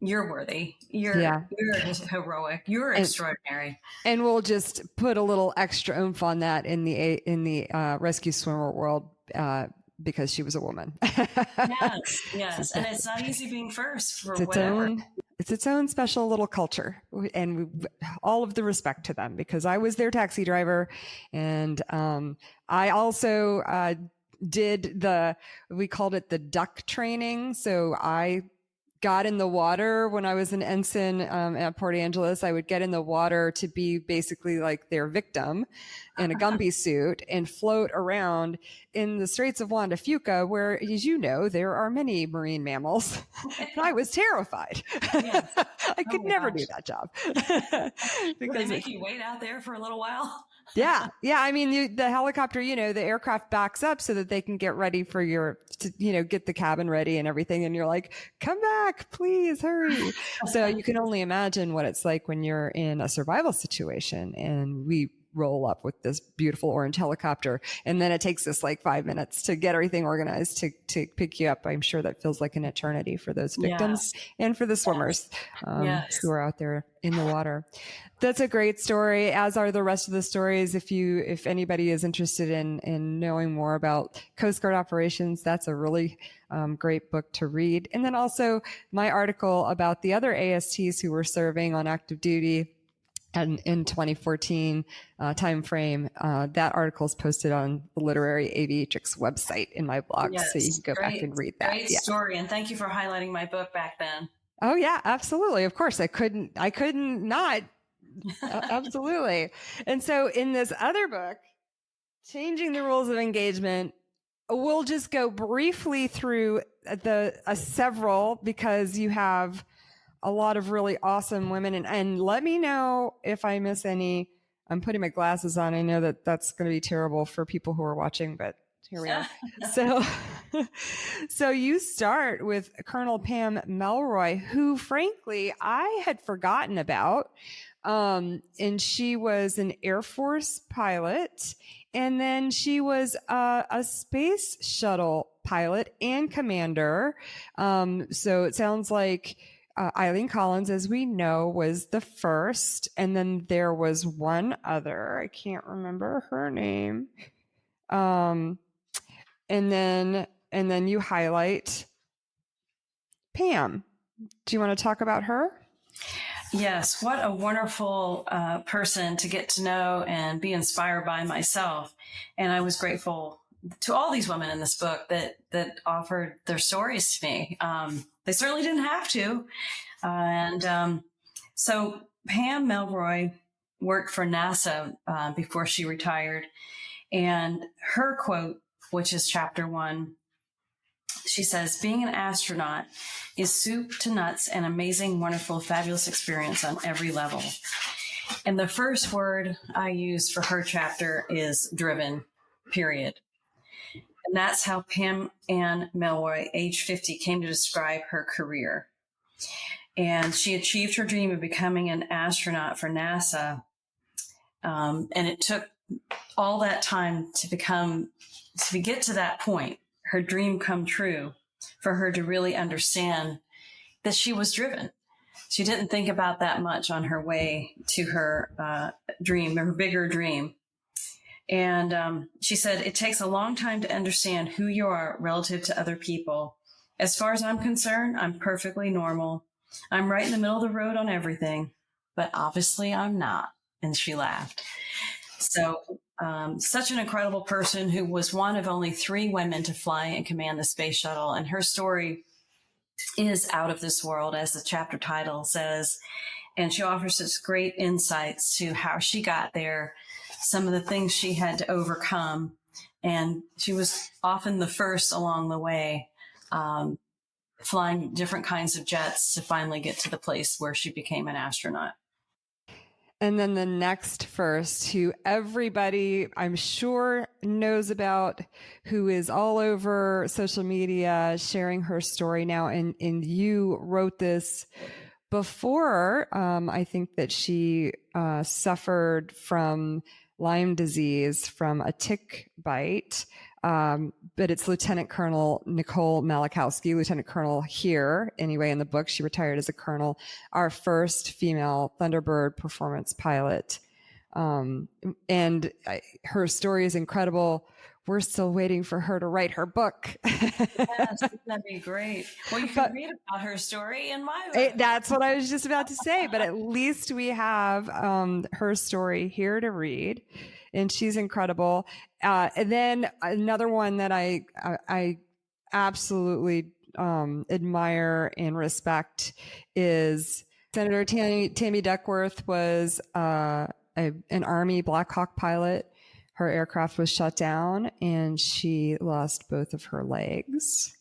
you're worthy, Yeah. you're heroic, you're extraordinary. And we'll just put a little extra oomph on that in the rescue swimmer world, because she was a woman. Yes. And it's not easy being first for It's whatever. its own special little culture, and all of the respect to them, because I was their taxi driver, and I also did we called it the duck training. So I got in the water when I was an ensign at Port Angeles. I would get in the water to be basically like their victim in a Gumby suit and float around in the Straits of Juan de Fuca, where, as you know, there are many marine mammals. And I was terrified. Yes. I could never do that job. Will they make you wait out there for a little while? Yeah. I mean, the helicopter, the aircraft backs up so that they can get ready for get the cabin ready and everything. And you're like, come back, please hurry. So you can only imagine what it's like when you're in a survival situation. And we roll up with this beautiful orange helicopter. And then it takes us like 5 minutes to get everything organized to pick you up. I'm sure that feels like an eternity for those victims and for the swimmers who are out there in the water. That's a great story, as are the rest of the stories. If anybody is interested in knowing more about Coast Guard operations, that's a really great book to read. And then also my article about the other ASTs who were serving on active duty and in 2014 timeframe, that article is posted on the Literary Aviatrix website in my blog, so you can go back and read that. Great story, and thank you for highlighting my book back then. Oh yeah, absolutely. Of course, I couldn't not. Absolutely. And so in this other book, Changing the Rules of Engagement, we'll just go briefly through several, because you have a lot of really awesome women. And let me know if I miss any. I'm putting my glasses on. I know that that's going to be terrible for people who are watching, but here we are. So you start with Colonel Pam Melroy, who frankly I had forgotten about. And she was an Air Force pilot, and then she was a space shuttle pilot and commander. So it sounds like Eileen Collins, as we know, was the first, and then there was one other. I can't remember her name. And then you highlight Pam. Do you want to talk about her? Yes, what a wonderful person to get to know and be inspired by myself. And I was grateful to all these women in this book that offered their stories to me. They certainly didn't have to. So Pam Melroy worked for NASA before she retired. And her quote, which is chapter 1, she says, being an astronaut is soup to nuts, an amazing, wonderful, fabulous experience on every level. And the first word I use for her chapter is driven, period. And that's how Pam Ann Melroy, age 50, came to describe her career. And she achieved her dream of becoming an astronaut for NASA. And it took all that time to get to that point, her dream come true, for her to really understand that she was driven. She didn't think about that much on her way to her dream, her bigger dream. And she said, it takes a long time to understand who you are relative to other people. As far as I'm concerned, I'm perfectly normal. I'm right in the middle of the road on everything, but obviously I'm not. And she laughed. So such an incredible person who was one of only 3 women to fly and command the space shuttle. And her story is out of this world, as the chapter title says. And she offers us great insights to how she got there, some of the things she had to overcome. And she was often the first along the way, flying different kinds of jets to finally get to the place where she became an astronaut. And then the next first, who everybody I'm sure knows about, who is all over social media sharing her story now. And you wrote this before. I think that she suffered from Lyme disease from a tick bite. But it's Lieutenant Colonel Nichole Malachowski, Lieutenant Colonel here. Anyway, in the book, she retired as a colonel, our first female Thunderbird performance pilot. And her story is incredible. We're still waiting for her to write her book. Yes, that'd be great. Well, you can read about her story in my book. That's what I was just about to say, but at least we have her story here to read, and she's incredible. And then another one that I absolutely admire and respect is Senator Tammy Duckworth was an Army Black Hawk pilot. Her aircraft was shut down and she lost both of her legs.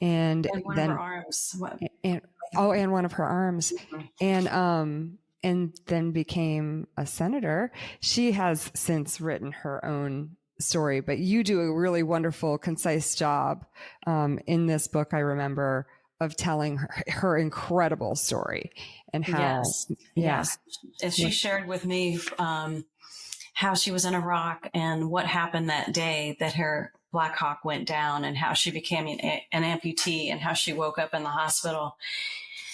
And one then, of her arms. And one of her arms. Mm-hmm. And then became a senator. She has since written her own story, but you do a really wonderful, concise job in this book, I remember, of telling her incredible story and how. Yes. And she shared with me how she was in Iraq and what happened that day that her Black Hawk went down, and how she became an amputee, and how she woke up in the hospital.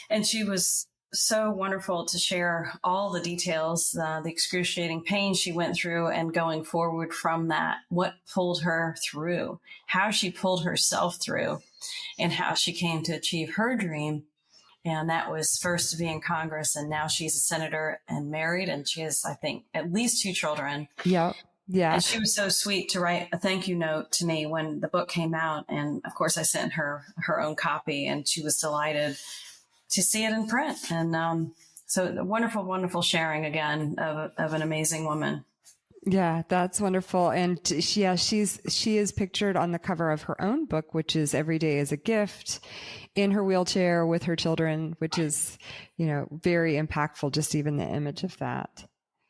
And she was so wonderful to share all the details, the excruciating pain she went through, and going forward from that, what pulled her through, how she pulled herself through, and how she came to achieve her dream. And that was first to be in Congress, and now she's a senator and married, and she has, I think, at least 2 children. Yeah. Yeah. And she was so sweet to write a thank you note to me when the book came out. And of course I sent her own copy, and she was delighted to see it in print. And so wonderful, wonderful sharing again of an amazing woman. Yeah, that's wonderful. And she is pictured on the cover of her own book, which is Every Day is a Gift, in her wheelchair with her children, which is, very impactful, just even the image of that.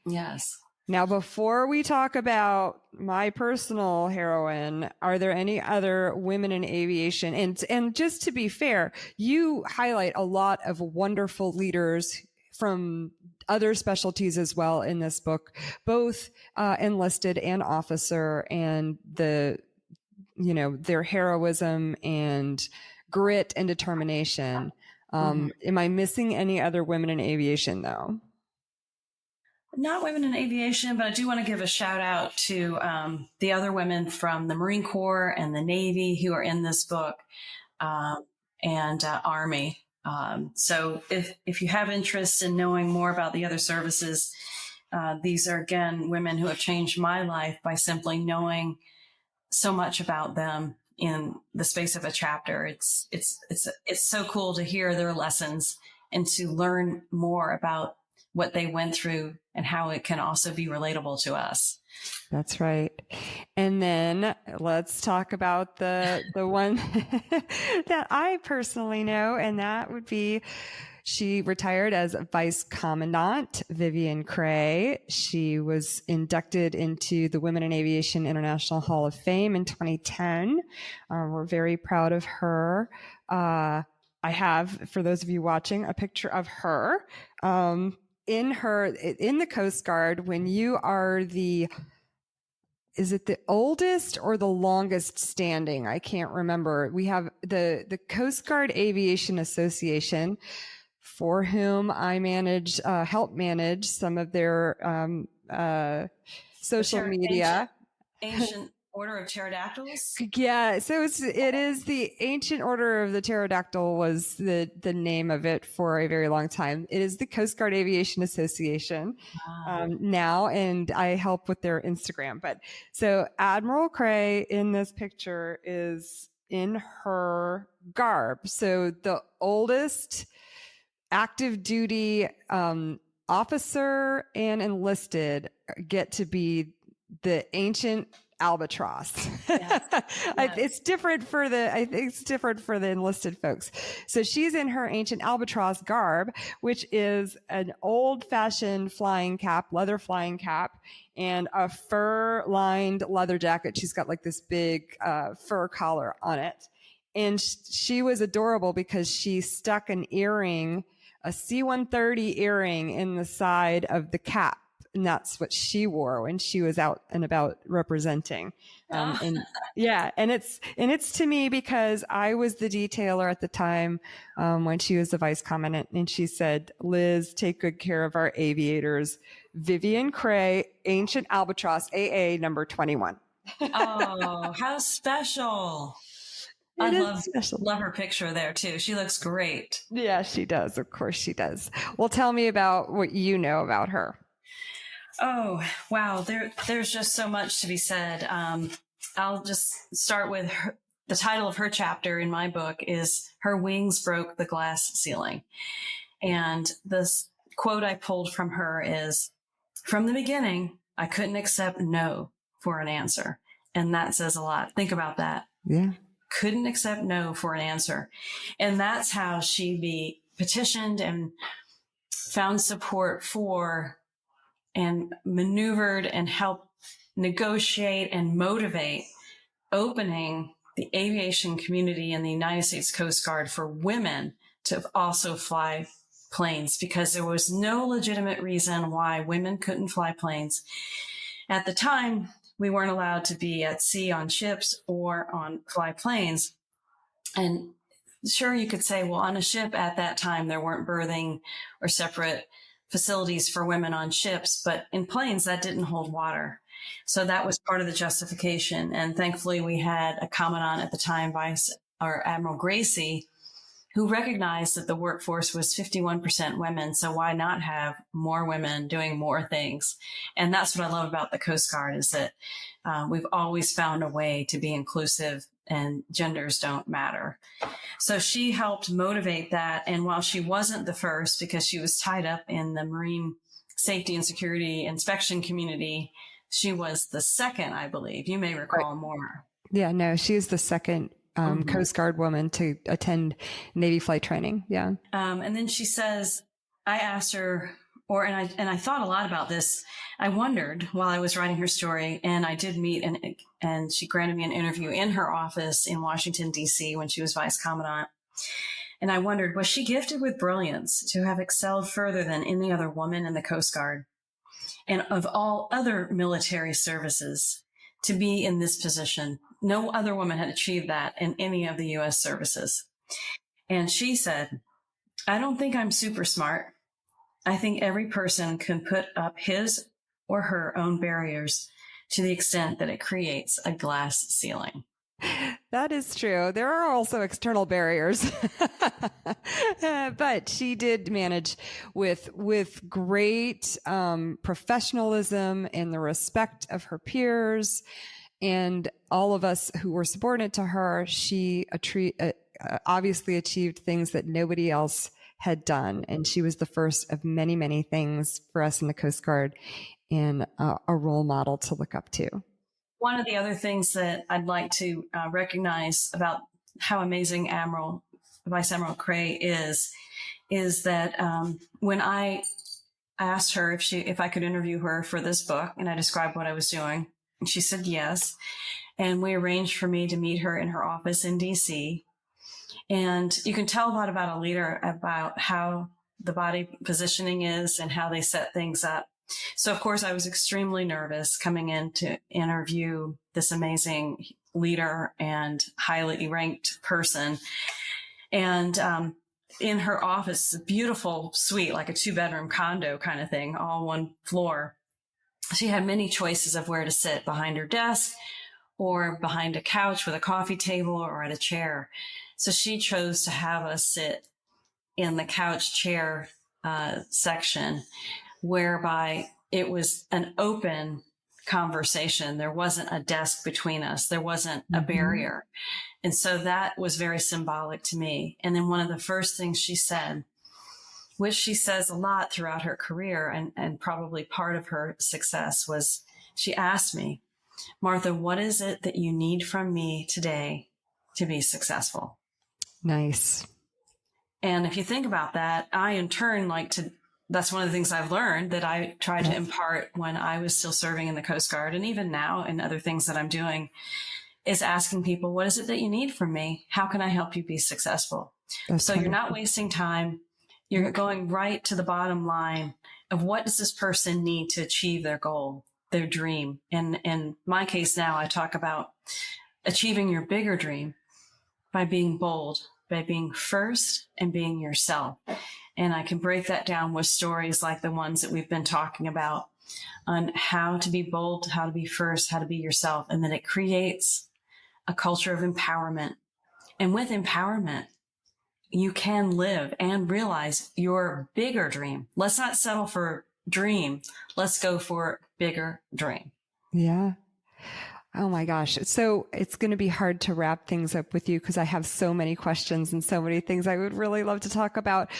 Yes. Now, before we talk about my personal heroine, are there any other women in aviation? And just to be fair, you highlight a lot of wonderful leaders from other specialties as well in this book, both enlisted and officer, and their heroism and grit and determination. Am I missing any other women in aviation, though? Not women in aviation, but I do want to give a shout out to the other women from the Marine Corps and the Navy who are in this book, and Army. So if you have interest in knowing more about the other services, these are, again, women who have changed my life by simply knowing so much about them in the space of a chapter. It's so cool to hear their lessons and to learn more about what they went through and how it can also be relatable to us. That's right. And then let's talk about the one that I personally know, and that would be, she retired as Vice Commandant Vivien Crea. She was inducted into the Women in Aviation International Hall of Fame in 2010. We're very proud of her. I have, for those of you watching, a picture of her in the Coast Guard when you are is it the oldest or the longest standing? I can't remember. We have the Coast Guard Aviation Association, for whom I help manage some of their social media. Ancient Order of Pterodactyls? Yeah, so it is the Ancient Order of the Pterodactyl was the name of it for a very long time. It is the Coast Guard Aviation Association now, and I help with their Instagram. But so Admiral Crea in this picture is in her garb. So the oldest active duty officer and enlisted get to be the ancient albatross. Yes. Yes. It's different for I think it's different for the enlisted folks. So she's in her ancient albatross garb, which is an old fashioned flying cap, leather flying cap, and a fur lined leather jacket. She's got like this big fur collar on it. And she was adorable because she stuck an earring, a C-130 earring in the side of the cap. And that's what she wore when she was out and about representing. And yeah, and it's to me because I was the detailer at the time when she was the vice commandant, and she said, "Liz, take good care of our aviators. Vivien Crea, Ancient Albatross, AA number 21." Oh, how special. I love her picture there too. She looks great. Yeah, she does. Of course she does. Well, tell me about what you know about her. Oh, wow. There's just so much to be said. I'll just start with the title of her chapter in my book is Her Wings Broke the Glass Ceiling. And this quote I pulled from her is, "From the beginning, I couldn't accept no for an answer." And that says a lot. Think about that. Yeah. Couldn't accept no for an answer. And that's how she petitioned and found support for and maneuvered and helped negotiate and motivate opening the aviation community in the United States Coast Guard for women to also fly planes, because there was no legitimate reason why women couldn't fly planes. At the time, we weren't allowed to be at sea on ships or fly planes. And sure, you could say, well, on a ship at that time, there weren't berthing or separate facilities for women on ships, but in planes that didn't hold water. So that was part of the justification. And thankfully we had a commandant at the time, Admiral Gracie, who recognized that the workforce was 51% women. So why not have more women doing more things? And that's what I love about the Coast Guard is that we've always found a way to be inclusive and genders don't matter. So she helped motivate that. And while she wasn't the first, because she was tied up in the Marine safety and security inspection community, she was the second, I believe. You may recall more. Yeah, no, she's the second Coast Guard woman to attend Navy flight training. Yeah. And then she says, I asked her, and I thought a lot about this. I wondered while I was writing her story, and I did meet and she granted me an interview in her office in Washington, D.C. when she was vice commandant. And I wondered, was she gifted with brilliance to have excelled further than any other woman in the Coast Guard and of all other military services to be in this position? No other woman had achieved that in any of the U.S. services. And she said, I don't think I'm super smart. I think every person can put up his or her own barriers to the extent that it creates a glass ceiling. That is true. There are also external barriers, but she did manage with great professionalism and the respect of her peers and all of us who were subordinate to her. She obviously achieved things that nobody else had done, and she was the first of many, many things for us in the Coast Guard and a role model to look up to. One of the other things that I'd like to recognize about how amazing Vice Admiral Crea is that when I asked her if I could interview her for this book, and I described what I was doing, and she said yes, and we arranged for me to meet her in her office in D.C. And you can tell a lot about a leader about how the body positioning is and how they set things up. So, of course, I was extremely nervous coming in to interview this amazing leader and highly ranked person. And in her office, a beautiful suite, like a 2-bedroom condo kind of thing, all one floor. She had many choices of where to sit, behind her desk or behind a couch with a coffee table or at a chair. So she chose to have us sit in the couch chair section, whereby it was an open conversation. There wasn't a desk between us. There wasn't a barrier. And so that was very symbolic to me. And then one of the first things she said, which she says a lot throughout her career and probably part of her success, was she asked me, Martha, what is it that you need from me today to be successful? Nice. And if you think about that, I in turn that's one of the things I've learned that I tried to impart when I was still serving in the Coast Guard, and even now in other things that I'm doing, is asking people, what is it that you need from me? How can I help you be successful? So you're not wasting time. You're going right to the bottom line of what does this person need to achieve their goal, their dream. And in my case now, I talk about achieving your bigger dream by being bold, by being first and being yourself. And I can break that down with stories like the ones that we've been talking about on how to be bold, how to be first, how to be yourself. And then it creates a culture of empowerment. And with empowerment, you can live and realize your bigger dream. Let's not settle for dream. Let's go for bigger dream. Yeah. Oh my gosh. So it's going to be hard to wrap things up with you because I have so many questions and so many things I would really love to talk about.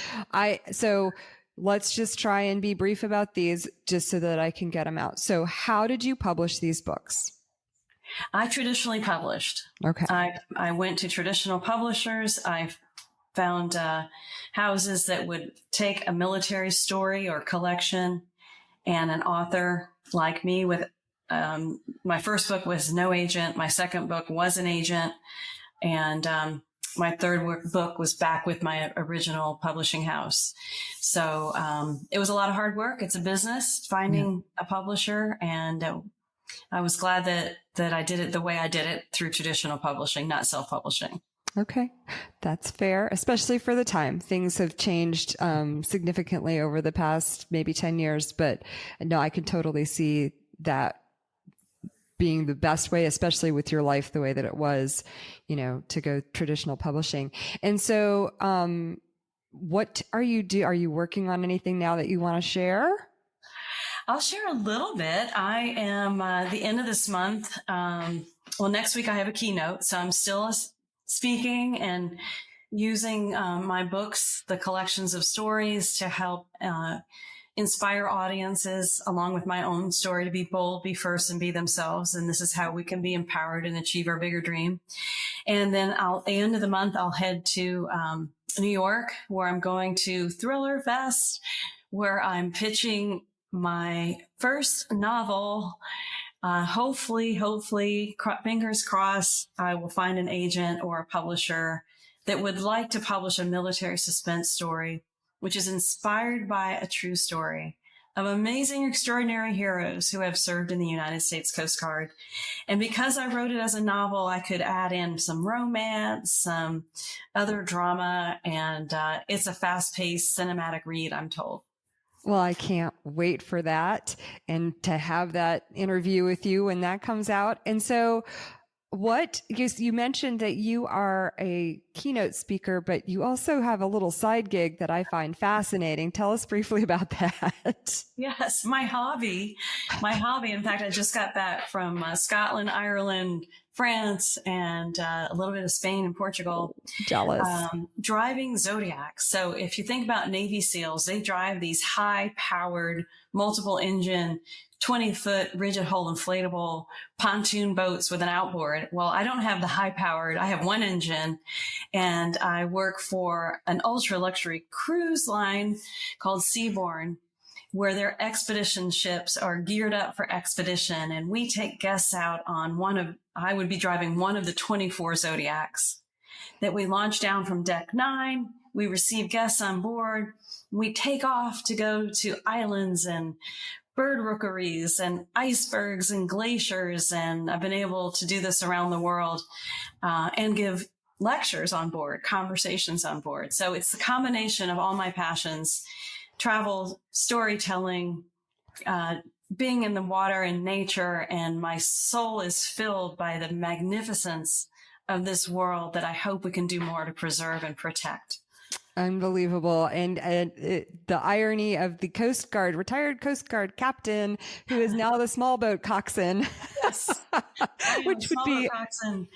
So let's just try and be brief about these just so that I can get them out. So how did you publish these books? I traditionally published. Okay. I went to traditional publishers. I found houses that would take a military story or collection and an author like me with my first book was no agent. My second book was an agent. And my third book was back with my original publishing house. So it was a lot of hard work. It's a business, finding a publisher. And I was glad that I did it the way I did it through traditional publishing, not self-publishing. Okay. That's fair, especially for the time. Things have changed significantly over the past maybe 10 years, but no, I can totally see that being the best way, especially with your life the way that it was, to go traditional publishing. And so, what are you working on anything now that you want to share? I'll share a little bit. I am, the end of this month. Next week I have a keynote, so I'm still speaking and using, my books, the collections of stories to help, inspire audiences along with my own story to be bold, be first, and be themselves. And this is how we can be empowered and achieve our bigger dream. And then at the end of the month, I'll head to New York, where I'm going to Thriller Fest, where I'm pitching my first novel. Hopefully, fingers crossed, I will find an agent or a publisher that would like to publish a military suspense story, which is inspired by a true story of amazing, extraordinary heroes who have served in the United States Coast Guard. And because I wrote it as a novel, I could add in some romance, some other drama, and it's a fast-paced cinematic read, I'm told. Well, I can't wait for that and to have that interview with you when that comes out. And so you mentioned that you are a keynote speaker, but you also have a little side gig that I find fascinating. Tell us briefly about that. Yes, my hobby. In fact, I just got back from Scotland, Ireland, France, and a little bit of Spain and Portugal. Jealous. Driving Zodiacs. So if you think about Navy SEALs, they drive these high-powered, multiple-engine, 20-foot rigid hull inflatable pontoon boats with an outboard. Well, I don't have the high-powered. I have one engine, and I work for an ultra-luxury cruise line called Seabourn, where their expedition ships are geared up for expedition. And we take guests out on I would be driving one of the 24 Zodiacs that we launch down from deck 9. We receive guests on board. We take off to go to islands and bird rookeries and icebergs and glaciers. And I've been able to do this around the world and give lectures on board, conversations on board. So it's the combination of all my passions: travel, storytelling, being in the water and nature, and my soul is filled by the magnificence of this world that I hope we can do more to preserve and protect. Unbelievable. And the irony of the Coast Guard, retired Coast Guard captain, who is now the small boat coxswain. Yes. Which would be coxswain.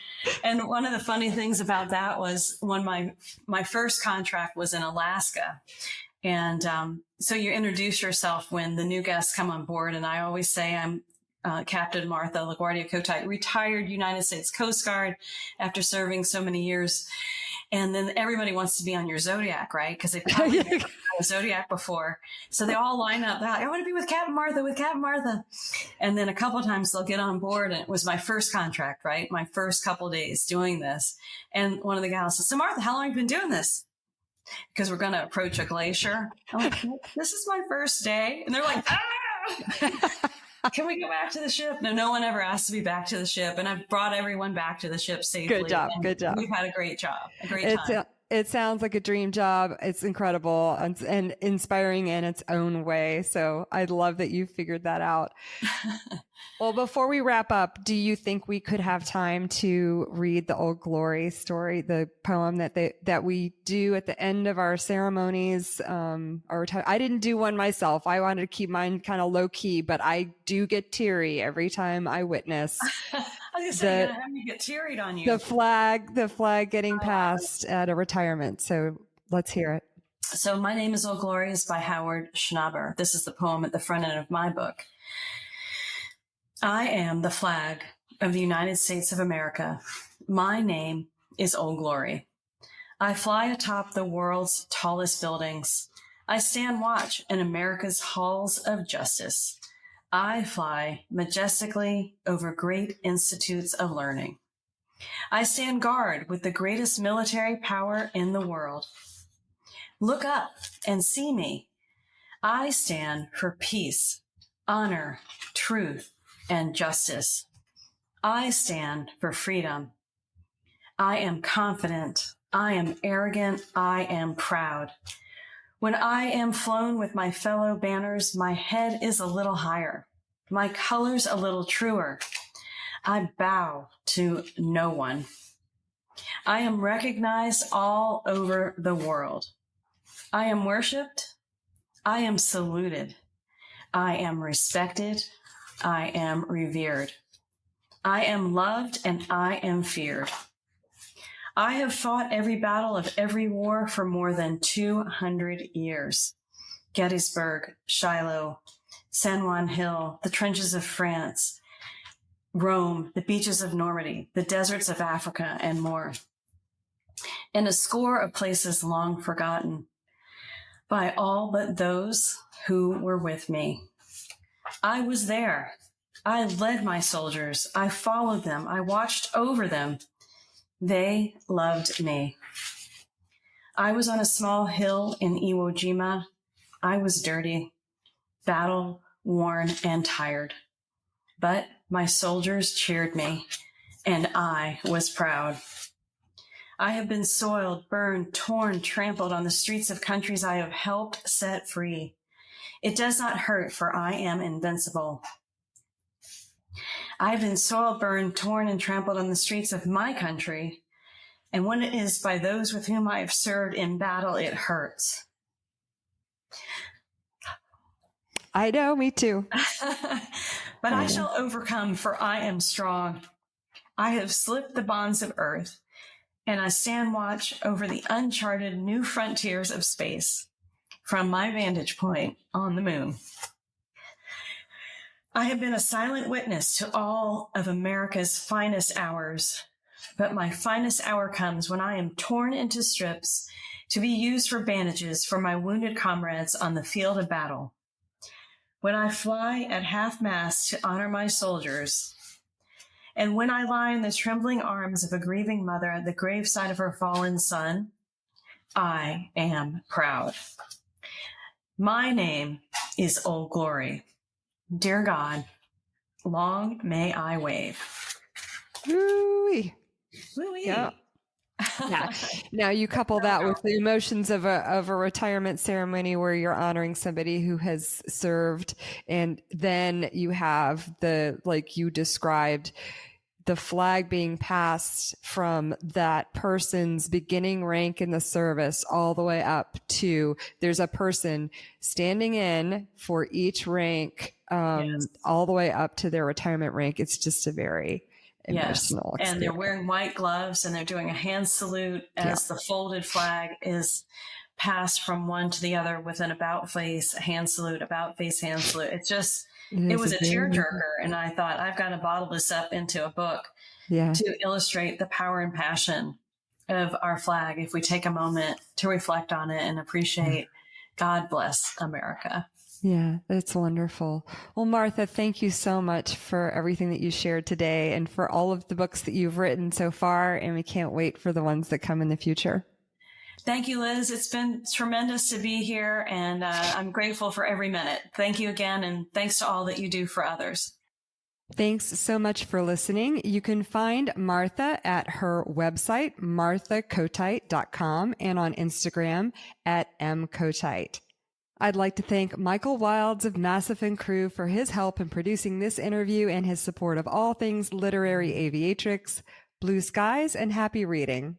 And one of the funny things about that was when my first contract was in Alaska. And so you introduce yourself when the new guests come on board. And I always say I'm Captain Martha LaGuardia-Kotite, retired United States Coast Guard after serving so many years. And then everybody wants to be on your Zodiac, right? Because they've probably never had a Zodiac before. So they all line up. I want to be with Captain Martha. And then a couple of times they'll get on board. And it was my first contract, right? My first couple of days doing this. And one of the gals says, so Martha, how long have you been doing this? Because we're going to approach a glacier. I'm like, this is my first day. And they're like, can we go back to the ship? No one ever asked to be back to the ship. And I've brought everyone back to the ship safely. Good job. We've had a great job, a great time. It sounds like a dream job. It's incredible and inspiring in its own way. So I love that you figured that out. Well, before we wrap up, do you think we could have time to read the Old Glory story, the poem that we do at the end of our ceremonies? I didn't do one myself. I wanted to keep mine kind of low key, but I do get teary every time I witness. I was going to say, you're going to have me get tearied on you. The flag getting passed at a retirement. So let's hear it. So My Name is Old Glory is by Howard Schnaber. This is the poem at the front end of my book. I am the flag of the United States of America. My name is Old Glory. I fly atop the world's tallest buildings. I stand watch in America's halls of justice. I fly majestically over great institutes of learning. I stand guard with the greatest military power in the world. Look up and see me. I stand for peace, honor, truth, and justice. I stand for freedom. I am confident. I am arrogant. I am proud. When I am flown with my fellow banners, my head is a little higher, my colors a little truer. I bow to no one. I am recognized all over the world. I am worshiped. I am saluted. I am respected. I am revered. I am loved and I am feared. I have fought every battle of every war for more than 200 years. Gettysburg, Shiloh, San Juan Hill, the trenches of France, Rome, the beaches of Normandy, the deserts of Africa, and more. In a score of places long forgotten by all but those who were with me. I was there. I led my soldiers. I followed them. I watched over them. They loved me. I was on a small hill in Iwo Jima. I was dirty, battle worn, and tired. But my soldiers cheered me, and I was proud. I have been soiled, burned, torn, trampled on the streets of countries I have helped set free. It does not hurt, for I am invincible. I have been soiled, burned, torn, and trampled on the streets of my country. And when it is by those with whom I have served in battle, it hurts. I know, me too. But I shall overcome, for I am strong. I have slipped the bonds of earth, and I stand watch over the uncharted new frontiers of space from my vantage point on the moon. I have been a silent witness to all of America's finest hours, but my finest hour comes when I am torn into strips to be used for bandages for my wounded comrades on the field of battle. When I fly at half-mast to honor my soldiers, and when I lie in the trembling arms of a grieving mother at the graveside of her fallen son, I am proud. My name is Old Glory. Dear God, long may I wave. Woo-wee. Woo-wee. Yeah. Yeah. Now you couple that with the emotions of a retirement ceremony where you're honoring somebody who has served, and then you have like you described, the flag being passed from that person's beginning rank in the service all the way up to there's a person standing in for each rank, Yes. all the way up to their retirement rank. It's just a very emotional experience. And they're wearing white gloves and they're doing a hand salute as the folded flag is passed from one to the other with an about face, hand salute, about face, hand salute. It's just, it was a tearjerker. And I thought, I've got to bottle this up into a book to illustrate the power and passion of our flag. If we take a moment to reflect on it and appreciate, God bless America. Yeah, that's wonderful. Well, Martha, thank you so much for everything that you shared today and for all of the books that you've written so far. And we can't wait for the ones that come in the future. Thank you, Liz. It's been tremendous to be here, and I'm grateful for every minute. Thank you again, and thanks to all that you do for others. Thanks so much for listening. You can find Martha at her website, marthakotite.com, and on Instagram at mkotite. I'd like to thank Michael Wilds of Massif & Crew for his help in producing this interview and his support of all things literary aviatrix, blue skies, and happy reading.